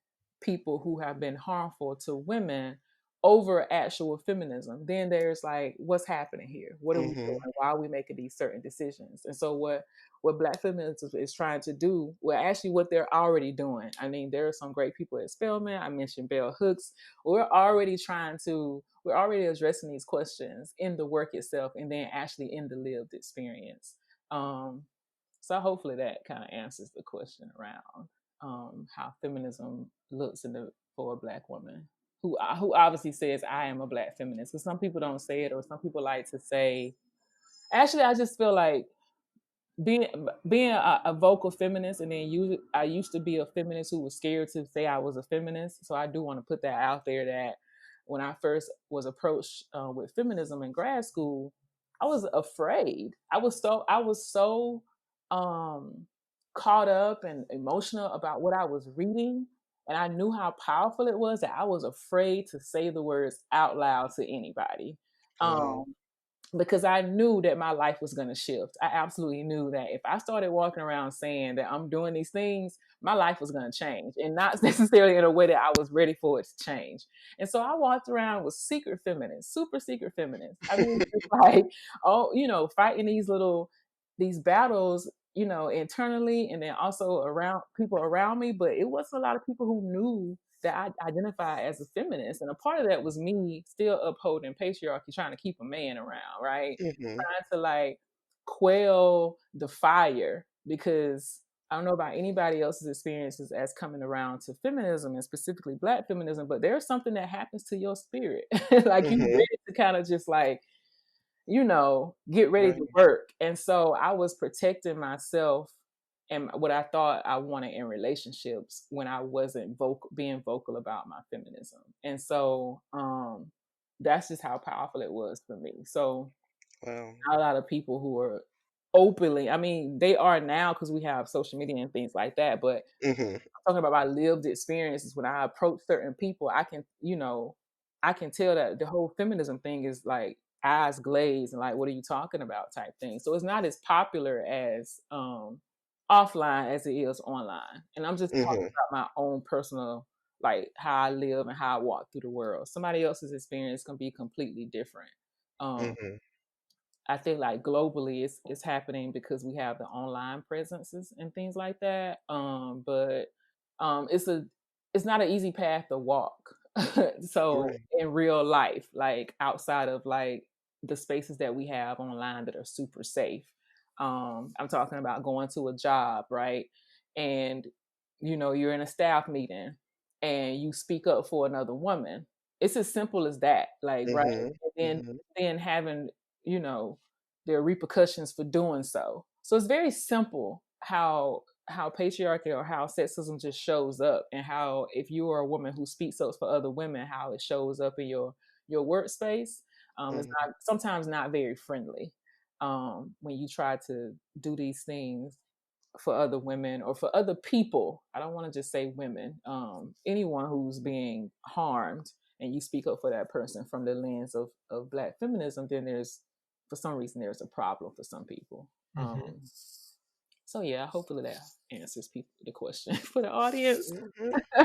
D: people who have been harmful to women over actual feminism. Then there's like, what's happening here? What are we doing? Why are we making these certain decisions? And so what Black feminism is trying to do, well, actually what they're already doing. I mean, there are some great people at Spelman. I mentioned Bell Hooks. We're already addressing these questions in the work itself, and then actually in the lived experience. So hopefully that kind of answers the question around how feminism looks for a Black woman who obviously says, I am a Black feminist. Because some people don't say it, or some people like to say, actually, I just feel like being a vocal feminist, and then I used to be a feminist who was scared to say I was a feminist. So I do want to put that out there, that when I first was approached with feminism in grad school, I was afraid. I was so caught up and emotional about what I was reading, and I knew how powerful it was, that I was afraid to say the words out loud to anybody. Because I knew that my life was going to shift. I absolutely knew that if I started walking around saying that I'm doing these things, my life was going to change, and not necessarily in a way that I was ready for it to change. And so I walked around with secret feminists, super secret feminists. I mean, just like, fighting these battles, internally, and then also around people around me. But it wasn't a lot of people who knew that I identify as a feminist. And a part of that was me still upholding patriarchy, trying to keep a man around, right? Trying to like quell the fire, because I don't know about anybody else's experiences as coming around to feminism, and specifically Black feminism, but there's something that happens to your spirit. Like you ready to kind of just like, get ready to work. And so I was protecting myself and what I thought I wanted in relationships when I wasn't being vocal about my feminism. And so that's just how powerful it was for me. So a lot of people who are openly, I mean, they are now because we have social media and things like that, but I'm talking about my lived experiences. When I approach certain people, I can tell that the whole feminism thing is like eyes glazed and like, what are you talking about type thing. So it's not as popular as offline as it is online. And I'm just talking about my own personal, like how I live and how I walk through the world. Somebody else's experience can be completely different. I think like globally it's happening because we have the online presences and things like that. But it's not an easy path to walk. So in real life, like outside of like the spaces that we have online that are super safe. I'm talking about going to a job, right? And you're in a staff meeting and you speak up for another woman. It's as simple as that, like, right? And then having, there are repercussions for doing so. So it's very simple how patriarchy or how sexism just shows up, and how if you are a woman who speaks up for other women, how it shows up in your workspace. It's not sometimes not very friendly when you try to do these things for other women or for other people. I don't want to just say women. Anyone who's being harmed, and you speak up for that person from the lens of Black feminism, then for some reason there's a problem for some people. So yeah, hopefully that answers the question for the audience.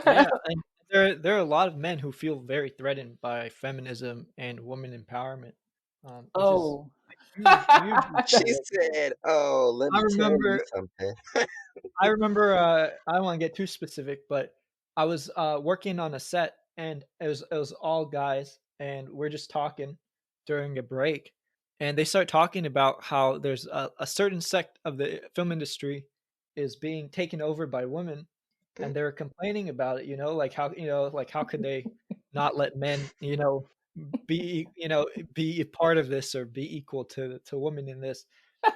B: Yeah, and there are a lot of men who feel very threatened by feminism and woman empowerment, which is a huge
C: She
B: issue.
C: said, "Oh, let
B: I
C: me tell you
B: remember
C: something."
B: I remember I don't want to get too specific, but I was working on a set, and it was all guys, and we're just talking during a break, and they start talking about how there's a certain sect of the film industry is being taken over by women, and they're complaining about it, like how could they not let men, be be a part of this or be equal to women in this.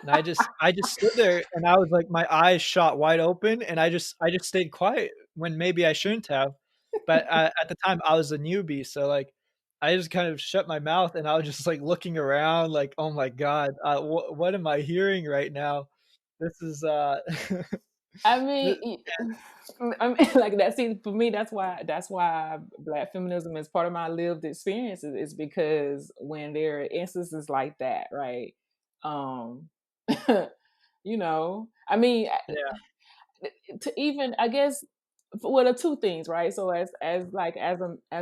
B: And I just stood there and I was like, my eyes shot wide open, and I just stayed quiet when maybe I shouldn't have. But at the time I was a newbie, so like I just kind of shut my mouth and I was just like looking around like, oh my god, what am I hearing right now? This is
D: I mean,
B: th-
D: I mean, like that. See, for me, that's why Black feminism is part of my lived experience. Is because when there are instances like that, right? Um, I mean,
B: yeah.
D: to even, I guess, well, the two things, right? So as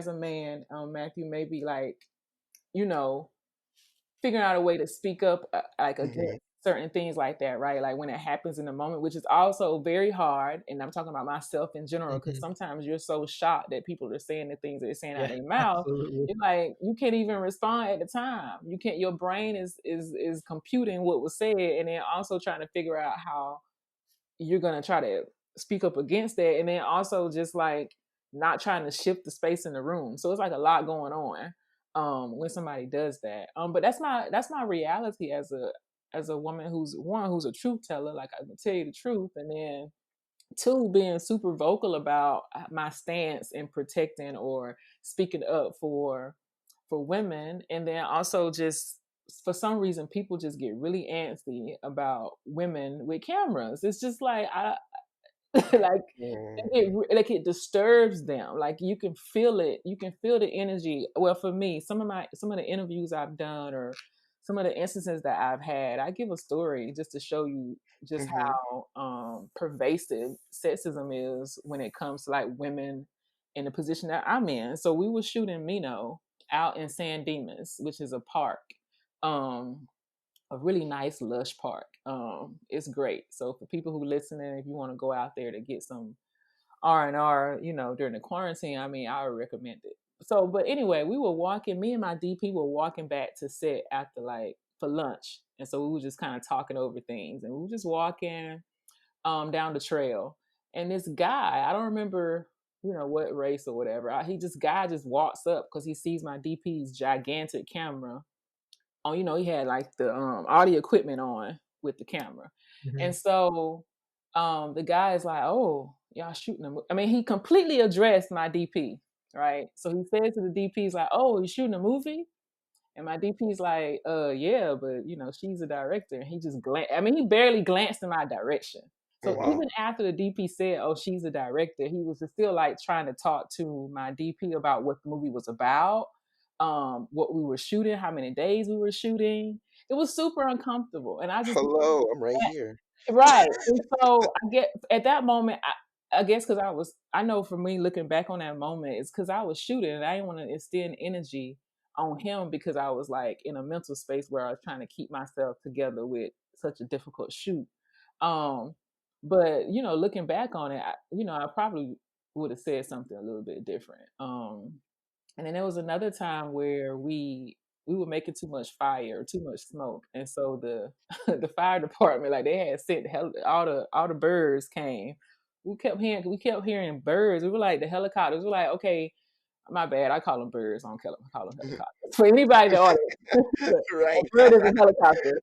D: a man, Matthew, maybe like, you know, figuring out a way to speak up, like
C: Mhm.
D: against certain things like that, right? Like when it happens in the moment, which is also very hard. And I'm talking about myself in general, because
B: Mhm.
D: sometimes you're so shocked that people are saying the things they're saying out
B: Yeah,
D: of their mouth.
B: absolutely.
D: You're like, you can't even respond at the time. You can't. Your brain is computing what was said, and then also trying to figure out how you're gonna try to speak up against that, and then also just like not trying to shift the space in the room. So it's like a lot going on when somebody does that. But that's my reality as a woman who's a truth teller. Like, I can tell you the truth, and then two, being super vocal about my stance in protecting or speaking up for women, and then also just for some reason people just get really antsy about women with cameras. It's just like I like
C: Mm.
D: like it disturbs them. Like you can feel it. You can feel the energy. Well, for me, some of the interviews I've done or some of the instances that I've had, I give a story just to show you just
C: Mhm.
D: how pervasive sexism is when it comes to like women in the position that I'm in. So we were shooting Mino out in San Dimas, which is a park. Um, a really nice lush park. It's great. So for people who listening, if you want to go out there to get some R&R, during the quarantine, I mean, I would recommend it. So, but anyway, me and my DP were walking back to set after like for lunch. And so we were just kind of talking over things, and we were just walking down the trail. And this guy, I don't remember, what race or whatever. Guy just walks up because he sees my DP's gigantic camera. Oh, he had like the audio equipment on with the camera. And
B: Mhm.
D: so the guy is like, "Oh, y'all shooting a movie." I mean, he completely addressed my DP, right? So he said to the DP, he's like, "Oh, you shooting a movie?" And my DP's like, yeah, but she's a director." And he just he barely glanced in my direction.
C: Oh,
D: So
C: wow.
D: even after the DP said, "Oh, she's a director," he was still like trying to talk to my DP about what the movie was about, what we were shooting, how many days we were shooting. It was super uncomfortable. And I just
C: Hello, I'm right here.
D: Right. And so I get at that moment, I guess because I know for me looking back on that moment, it's because I was shooting and I didn't want to extend energy on him because I was like in a mental space where I was trying to keep myself together with such a difficult shoot. Um, but looking back on it, I probably would have said something a little bit different. And then there was another time where we were making too much fire, too much smoke, and so the the fire department, like they had sent all the birds came. We kept hearing birds. We were like the helicopters. We were like, okay, my bad. I call them birds. I don't call them helicopters. For anybody in the audience, a
C: Right.
D: bird is a helicopter.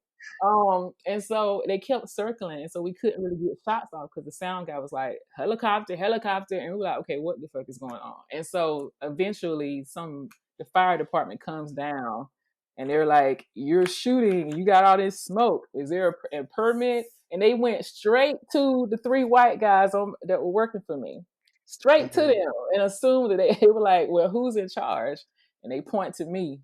D: And so they kept circling, and so we couldn't really get shots off because the sound guy was like, helicopter, helicopter, and we were like, okay, what the fuck is going on? And so eventually, the fire department comes down, and they're like, "You're shooting. You got all this smoke. Is there a permit?" And they went straight to the three white guys that were working for me, straight to
C: Mhm.
D: them, and assumed that they were like, "Well, who's in charge?" And they point to me,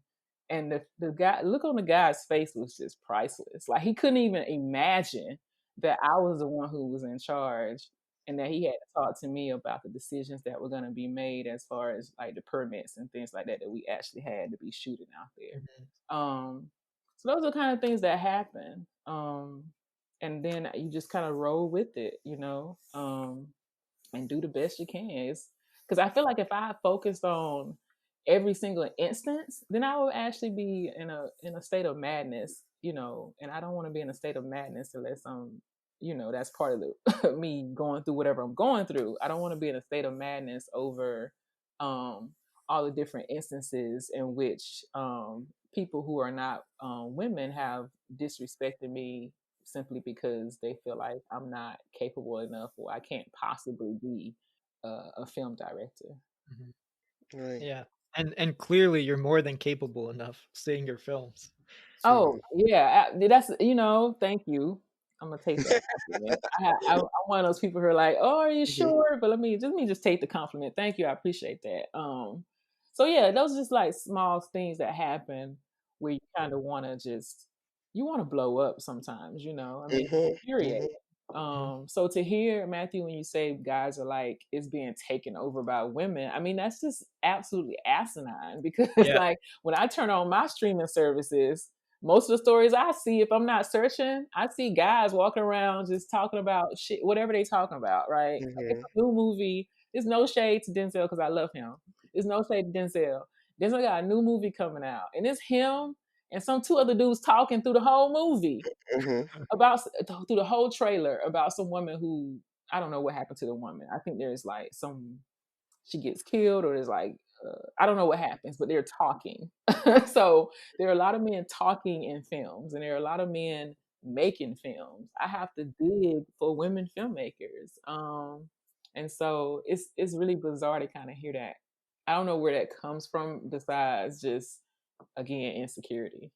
D: and the guy, look on the guy's face was just priceless. Like he couldn't even imagine that I was the one who was in charge, and that he had to talk to me about the decisions that were going to be made as far as like the permits and things like that we actually had to be shooting out there.
B: Mhm.
D: So those are kind of things that happen. And then you just kind of roll with it, and do the best you can. Because I feel like if I focused on every single instance, then I would actually be in a state of madness, And I don't want to be in a state of madness unless that's part of the me going through whatever I'm going through. I don't want to be in a state of madness over um all the different instances in which people who are not women have disrespected me simply because they feel like I'm not capable enough or I can't possibly be a film director.
B: Mhm.
C: Right.
B: Yeah. And clearly you're more than capable enough seeing your films.
D: Oh
C: True.
D: yeah, that's thank you. I'm gonna take that compliment. I'm one of those people who are like, "Oh, are you
C: Mhm.
D: sure?" But let me just take the compliment. Thank you, I appreciate that. So yeah, those are just like small things that happen where you kind of want to just you want to blow up sometimes. I mean, it's
C: Mhm.
D: infuriating.
C: Mhm.
B: Mhm.
D: So to hear Matthew when you say guys are like it's being taken over by women, I mean that's just absolutely asinine because
B: Yeah.
D: like when I turn on my streaming services most of the stories I see, if I'm not searching, I see guys walking around just talking about shit, whatever they talking about, right? Like it's
C: Mhm.
D: a new movie. There's no shade to Denzel because I love him. There's no shade to Denzel. Denzel got a new movie coming out, and it's him and some two other dudes talking through the whole movie
C: Mhm.
D: about through the whole trailer about some woman who I don't know what happened to the woman. I think there's like some she gets killed or there's like I don't know what happens, but they're talking. So there are a lot of men talking in films, and there are a lot of men making films. I have to dig for women filmmakers, and so it's really bizarre to kind of hear that. I don't know where that comes from, besides just again insecurity.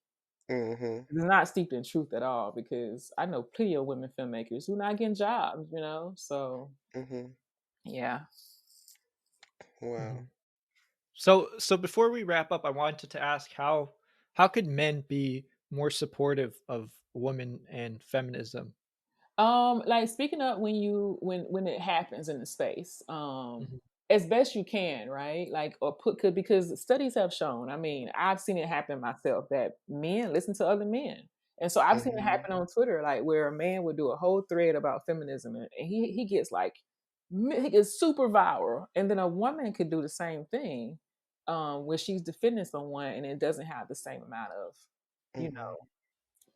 C: Mhm.
D: It's not steeped in truth at all because I know plenty of women filmmakers who not getting jobs. So
C: Mhm.
D: yeah.
C: Wow.
B: Mhm. So before we wrap up, I wanted to ask how could men be more supportive of women and feminism?
D: Like speaking up when it happens in the space,
B: Mhm.
D: as best you can, right? Like or put could because studies have shown. I mean, I've seen it happen myself that men listen to other men, and so I've seen it
C: Mhm.
D: happen on Twitter, like where a man would do a whole thread about feminism, and he gets like he gets super viral, and then a woman could do the same thing, where she's defending someone, and it doesn't have the same amount of, you
C: Mhm.
D: know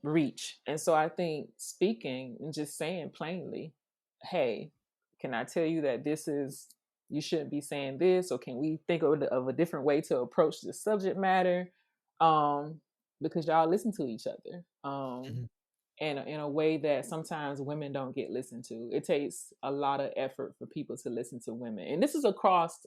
D: reach. And so I think speaking and just saying plainly, hey, can I tell you that you shouldn't be saying this, or can we think of a different way to approach the subject matter? Because y'all listen to each other.
B: Mhm.
D: And in a way that sometimes women don't get listened to. It takes a lot of effort for people to listen to women, and this is across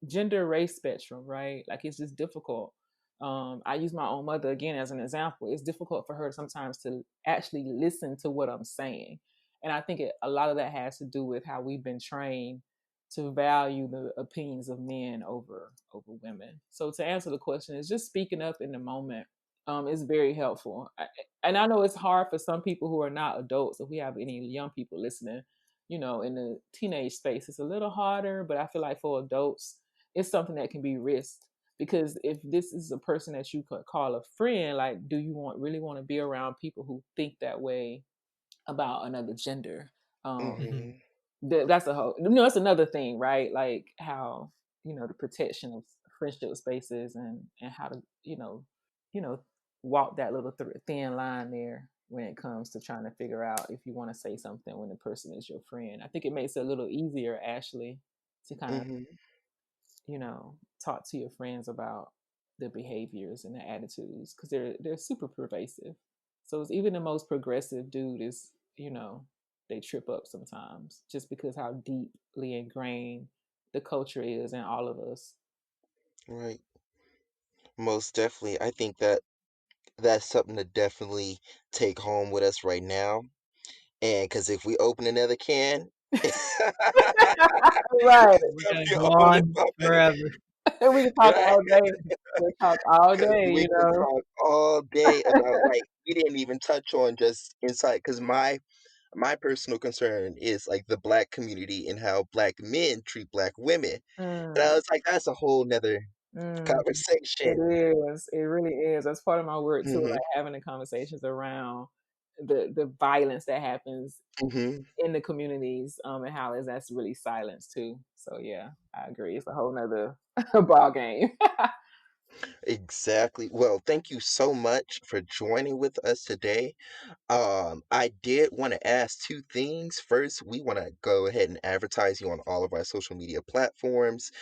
D: gender, race spectrum, right? Like it's just difficult. I use my own mother again as an example. It's difficult for her sometimes to actually listen to what I'm saying, and I think a lot of that has to do with how we've been trained to value the opinions of men over women. So to answer the question, is just speaking up in the moment is very helpful. And I know it's hard for some people who are not adults. If we have any young people listening, in the teenage space, it's a little harder. But I feel like for adults, it's something that can be risked because if this is a person that you could call a friend, like, do you really want to be around people who think that way about another gender? Um,
B: Mhm.
C: Mhm.
D: that's a whole, that's another thing, right? Like how the protection of friendship spaces and how to you know walk that little thin line there when it comes to trying to figure out if you want to say something when the person is your friend. I think it makes it a little easier actually to kind of
C: Mhm.
D: talk to your friends about the behaviors and the attitudes because they're super pervasive. So it's even the most progressive dude is they trip up sometimes just because how deeply ingrained the culture is in all of us.
C: Right. Most definitely. I think that that's something to definitely take home with us right now. And because if we open another can,
D: Right.
B: We're gonna
C: definitely
B: go
C: open
B: on
C: up.
B: forever.
D: We can talk
C: Right?
D: all day. We'll talk all
C: Because
D: day,
C: we can talk all day about like we didn't even touch on just inside. Because my personal concern is like the black community and how black men treat black women. And I
D: Mm,
C: was like, that's a whole nother
D: mm. It
C: conversation.
D: is. It really is. That's part of my work too,
C: Hmm.
D: like having the conversations around the violence that happens
C: Hmm.
D: in the communities, and how is that's really silenced too. So yeah, I agree. It's a whole nother ball game.
C: Exactly. Well, thank you so much for joining with us today. I did want to ask two things. First, we want to go ahead and advertise you on all of our social media platforms.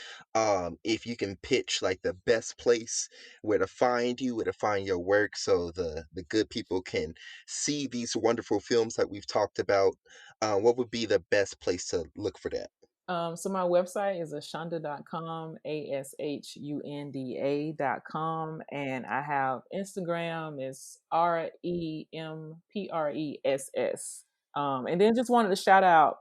C: If you can pitch like the best place where to find you, where to find your work, so the good people can see these wonderful films that we've talked about, what would be the best place to look for that?
D: So my website is ashunda.com, ashunda.com, and I have Instagram is REMPRESS. And then just wanted to shout out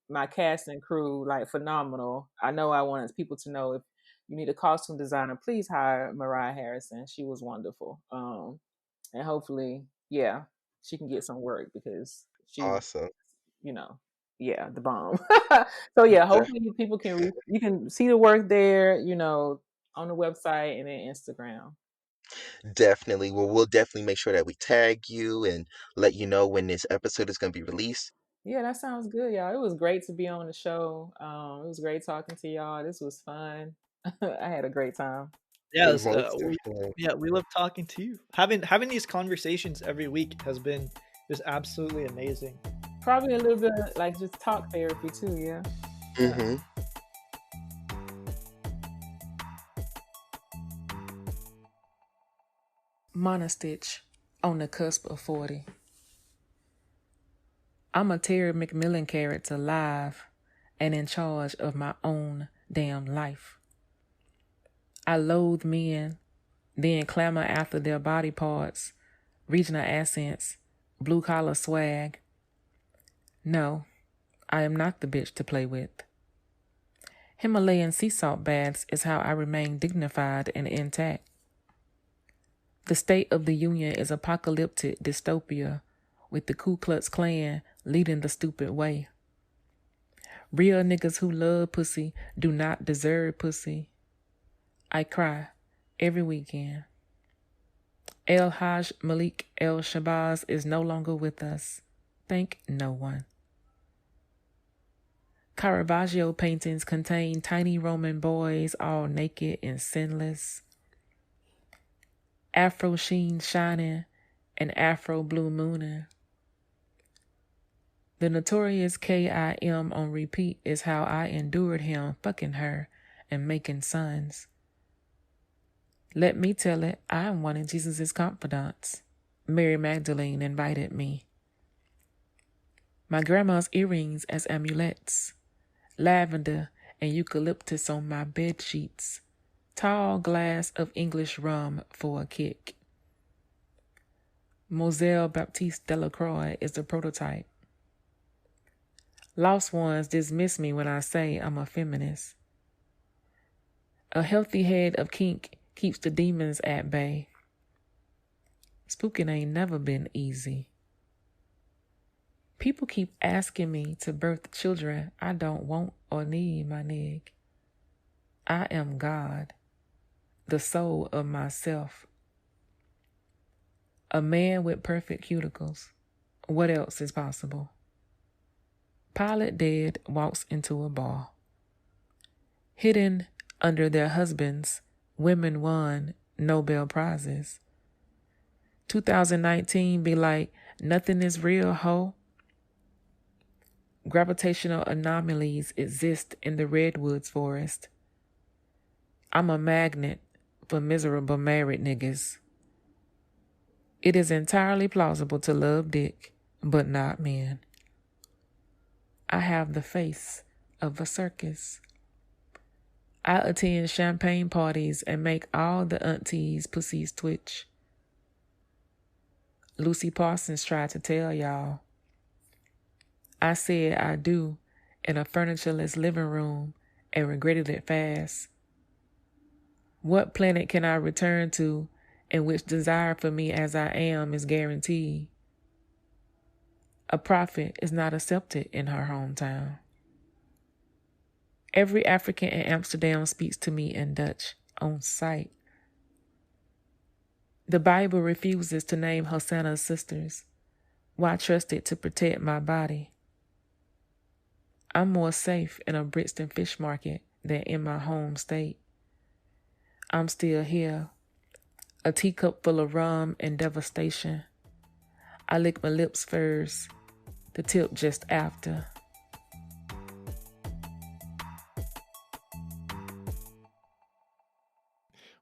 D: my cast and crew, like phenomenal. I know I wanted people to know if you need a costume designer, please hire Mariah Harrison. She was wonderful. And hopefully, yeah, she can get some work because she's,
C: Awesome.
D: you know, yeah, the bomb. So yeah, hopefully people can you can see the work there, on the website and then Instagram.
C: Definitely. Well, we'll definitely make sure that we tag you and let you know when this episode is going to be released.
D: Yeah, that sounds good, y'all. It was great to be on the show. It was great talking to y'all. This was fun. I had a great time.
B: Yes,
C: Most definitely.
B: we love talking to you. Having these conversations every week has been just absolutely amazing.
D: Probably a little bit like just talk therapy too, yeah. Yeah.
C: Mm-hmm.
D: Monostitch on the cusp of 40. I'm a Terry McMillan character live and in charge of my own damn life. I loathe men, then clamor after their body parts, regional accents, blue-collar swag. No, I am not the bitch to play with. Himalayan sea salt baths is how I remain dignified and intact. The State of the Union is apocalyptic dystopia with the Ku Klux Klan leading the stupid way. Real niggas who love pussy do not deserve pussy. I cry every weekend. El Haj Malik El Shabazz is no longer with us. Thank no one. Caravaggio paintings contain tiny Roman boys all naked and sinless. Afro sheen shining and Afro blue mooning. The notorious K.I.M. on repeat is how I endured him fucking her and making sons. Let me tell it, I am one of Jesus' confidants. Mary Magdalene invited me. My grandma's earrings as amulets. Lavender and eucalyptus on my bed sheets. Tall glass of English rum for a kick. Moselle Baptiste Delacroix is the prototype. Lost ones dismiss me when I say I'm a feminist. A healthy head of kink keeps the demons at bay. Spooking ain't never been easy. People keep asking me to birth children I don't want or need, my nig. I am God, the soul of myself. A man with perfect cuticles. What else is possible? Pilot dead walks into a bar. Hidden under their husbands, women won Nobel Prizes. 2019 be like, nothing is real, ho. Gravitational anomalies exist in the redwoods forest. I'm a magnet for miserable married niggas. It is entirely plausible to love dick, but not men. I have the face of a circus. I attend champagne parties and make all the aunties' pussies twitch. Lucy Parsons tried to tell y'all. I said I do in a furnitureless living room and regretted it fast. What planet can I return to in which desire for me as I am is guaranteed? A prophet is not accepted in her hometown. Every African in Amsterdam speaks to me in Dutch on sight. The Bible refuses to name Hosanna's sisters. Why trust it to protect my body? I'm more safe in a Brixton fish market than in my home state. I'm still here. A teacup full of rum and devastation. I lick my lips first, the tip just after.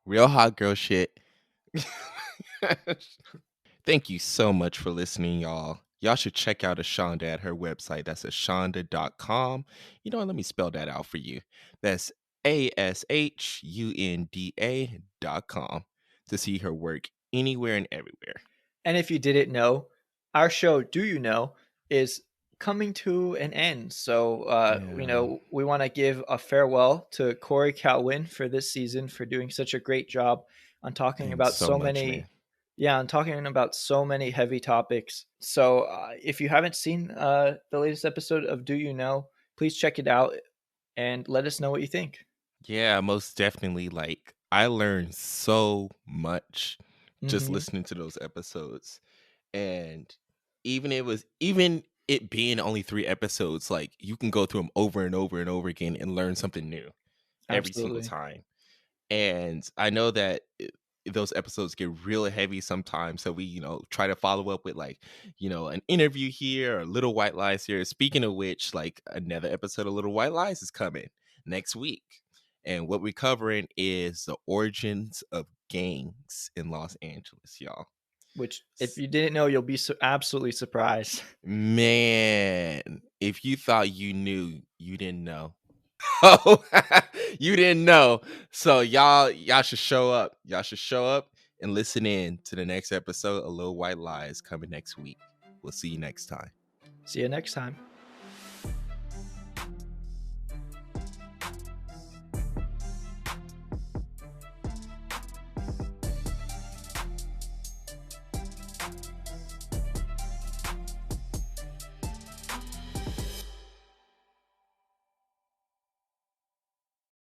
A: Real hot girl shit. Thank you so much for listening, y'all. Y'all should check out Ashunda at her website. That's ashunda.com. You know what? Let me spell that out for you. That's ASHUNDA.com to see her work anywhere and everywhere.
B: And if you didn't know, our show, Do You Know, is coming to an end. So, we want to give a farewell to Corey Calwin for this season for doing such a great job on talking
A: And
B: about
A: so
B: so
A: much,
B: many,
A: man.
B: on talking about so many heavy topics. So, if you haven't seen the latest episode of Do You Know, please check it out and let us know what you think.
A: Yeah, most definitely. Like, I learned so much just
B: Mhm.
A: listening to those episodes. And even it being only 3 episodes, like you can go through them over and over and over again and learn something new every single
B: Absolutely.
A: time. And I know that those episodes get real heavy sometimes, so we try to follow up with like an interview here or Little White Lies here. Speaking of which, like another episode of Little White Lies is coming next week, and what we're covering is the origins of gangs in Los Angeles, y'all.
B: Which, if you didn't know, you'll be absolutely surprised.
A: Man, if you thought you knew, you didn't know. Oh, you didn't know. So y'all should show up. Y'all should show up and listen in to the next episode of Little White Lies coming next week. We'll see you next time.
B: See you next time.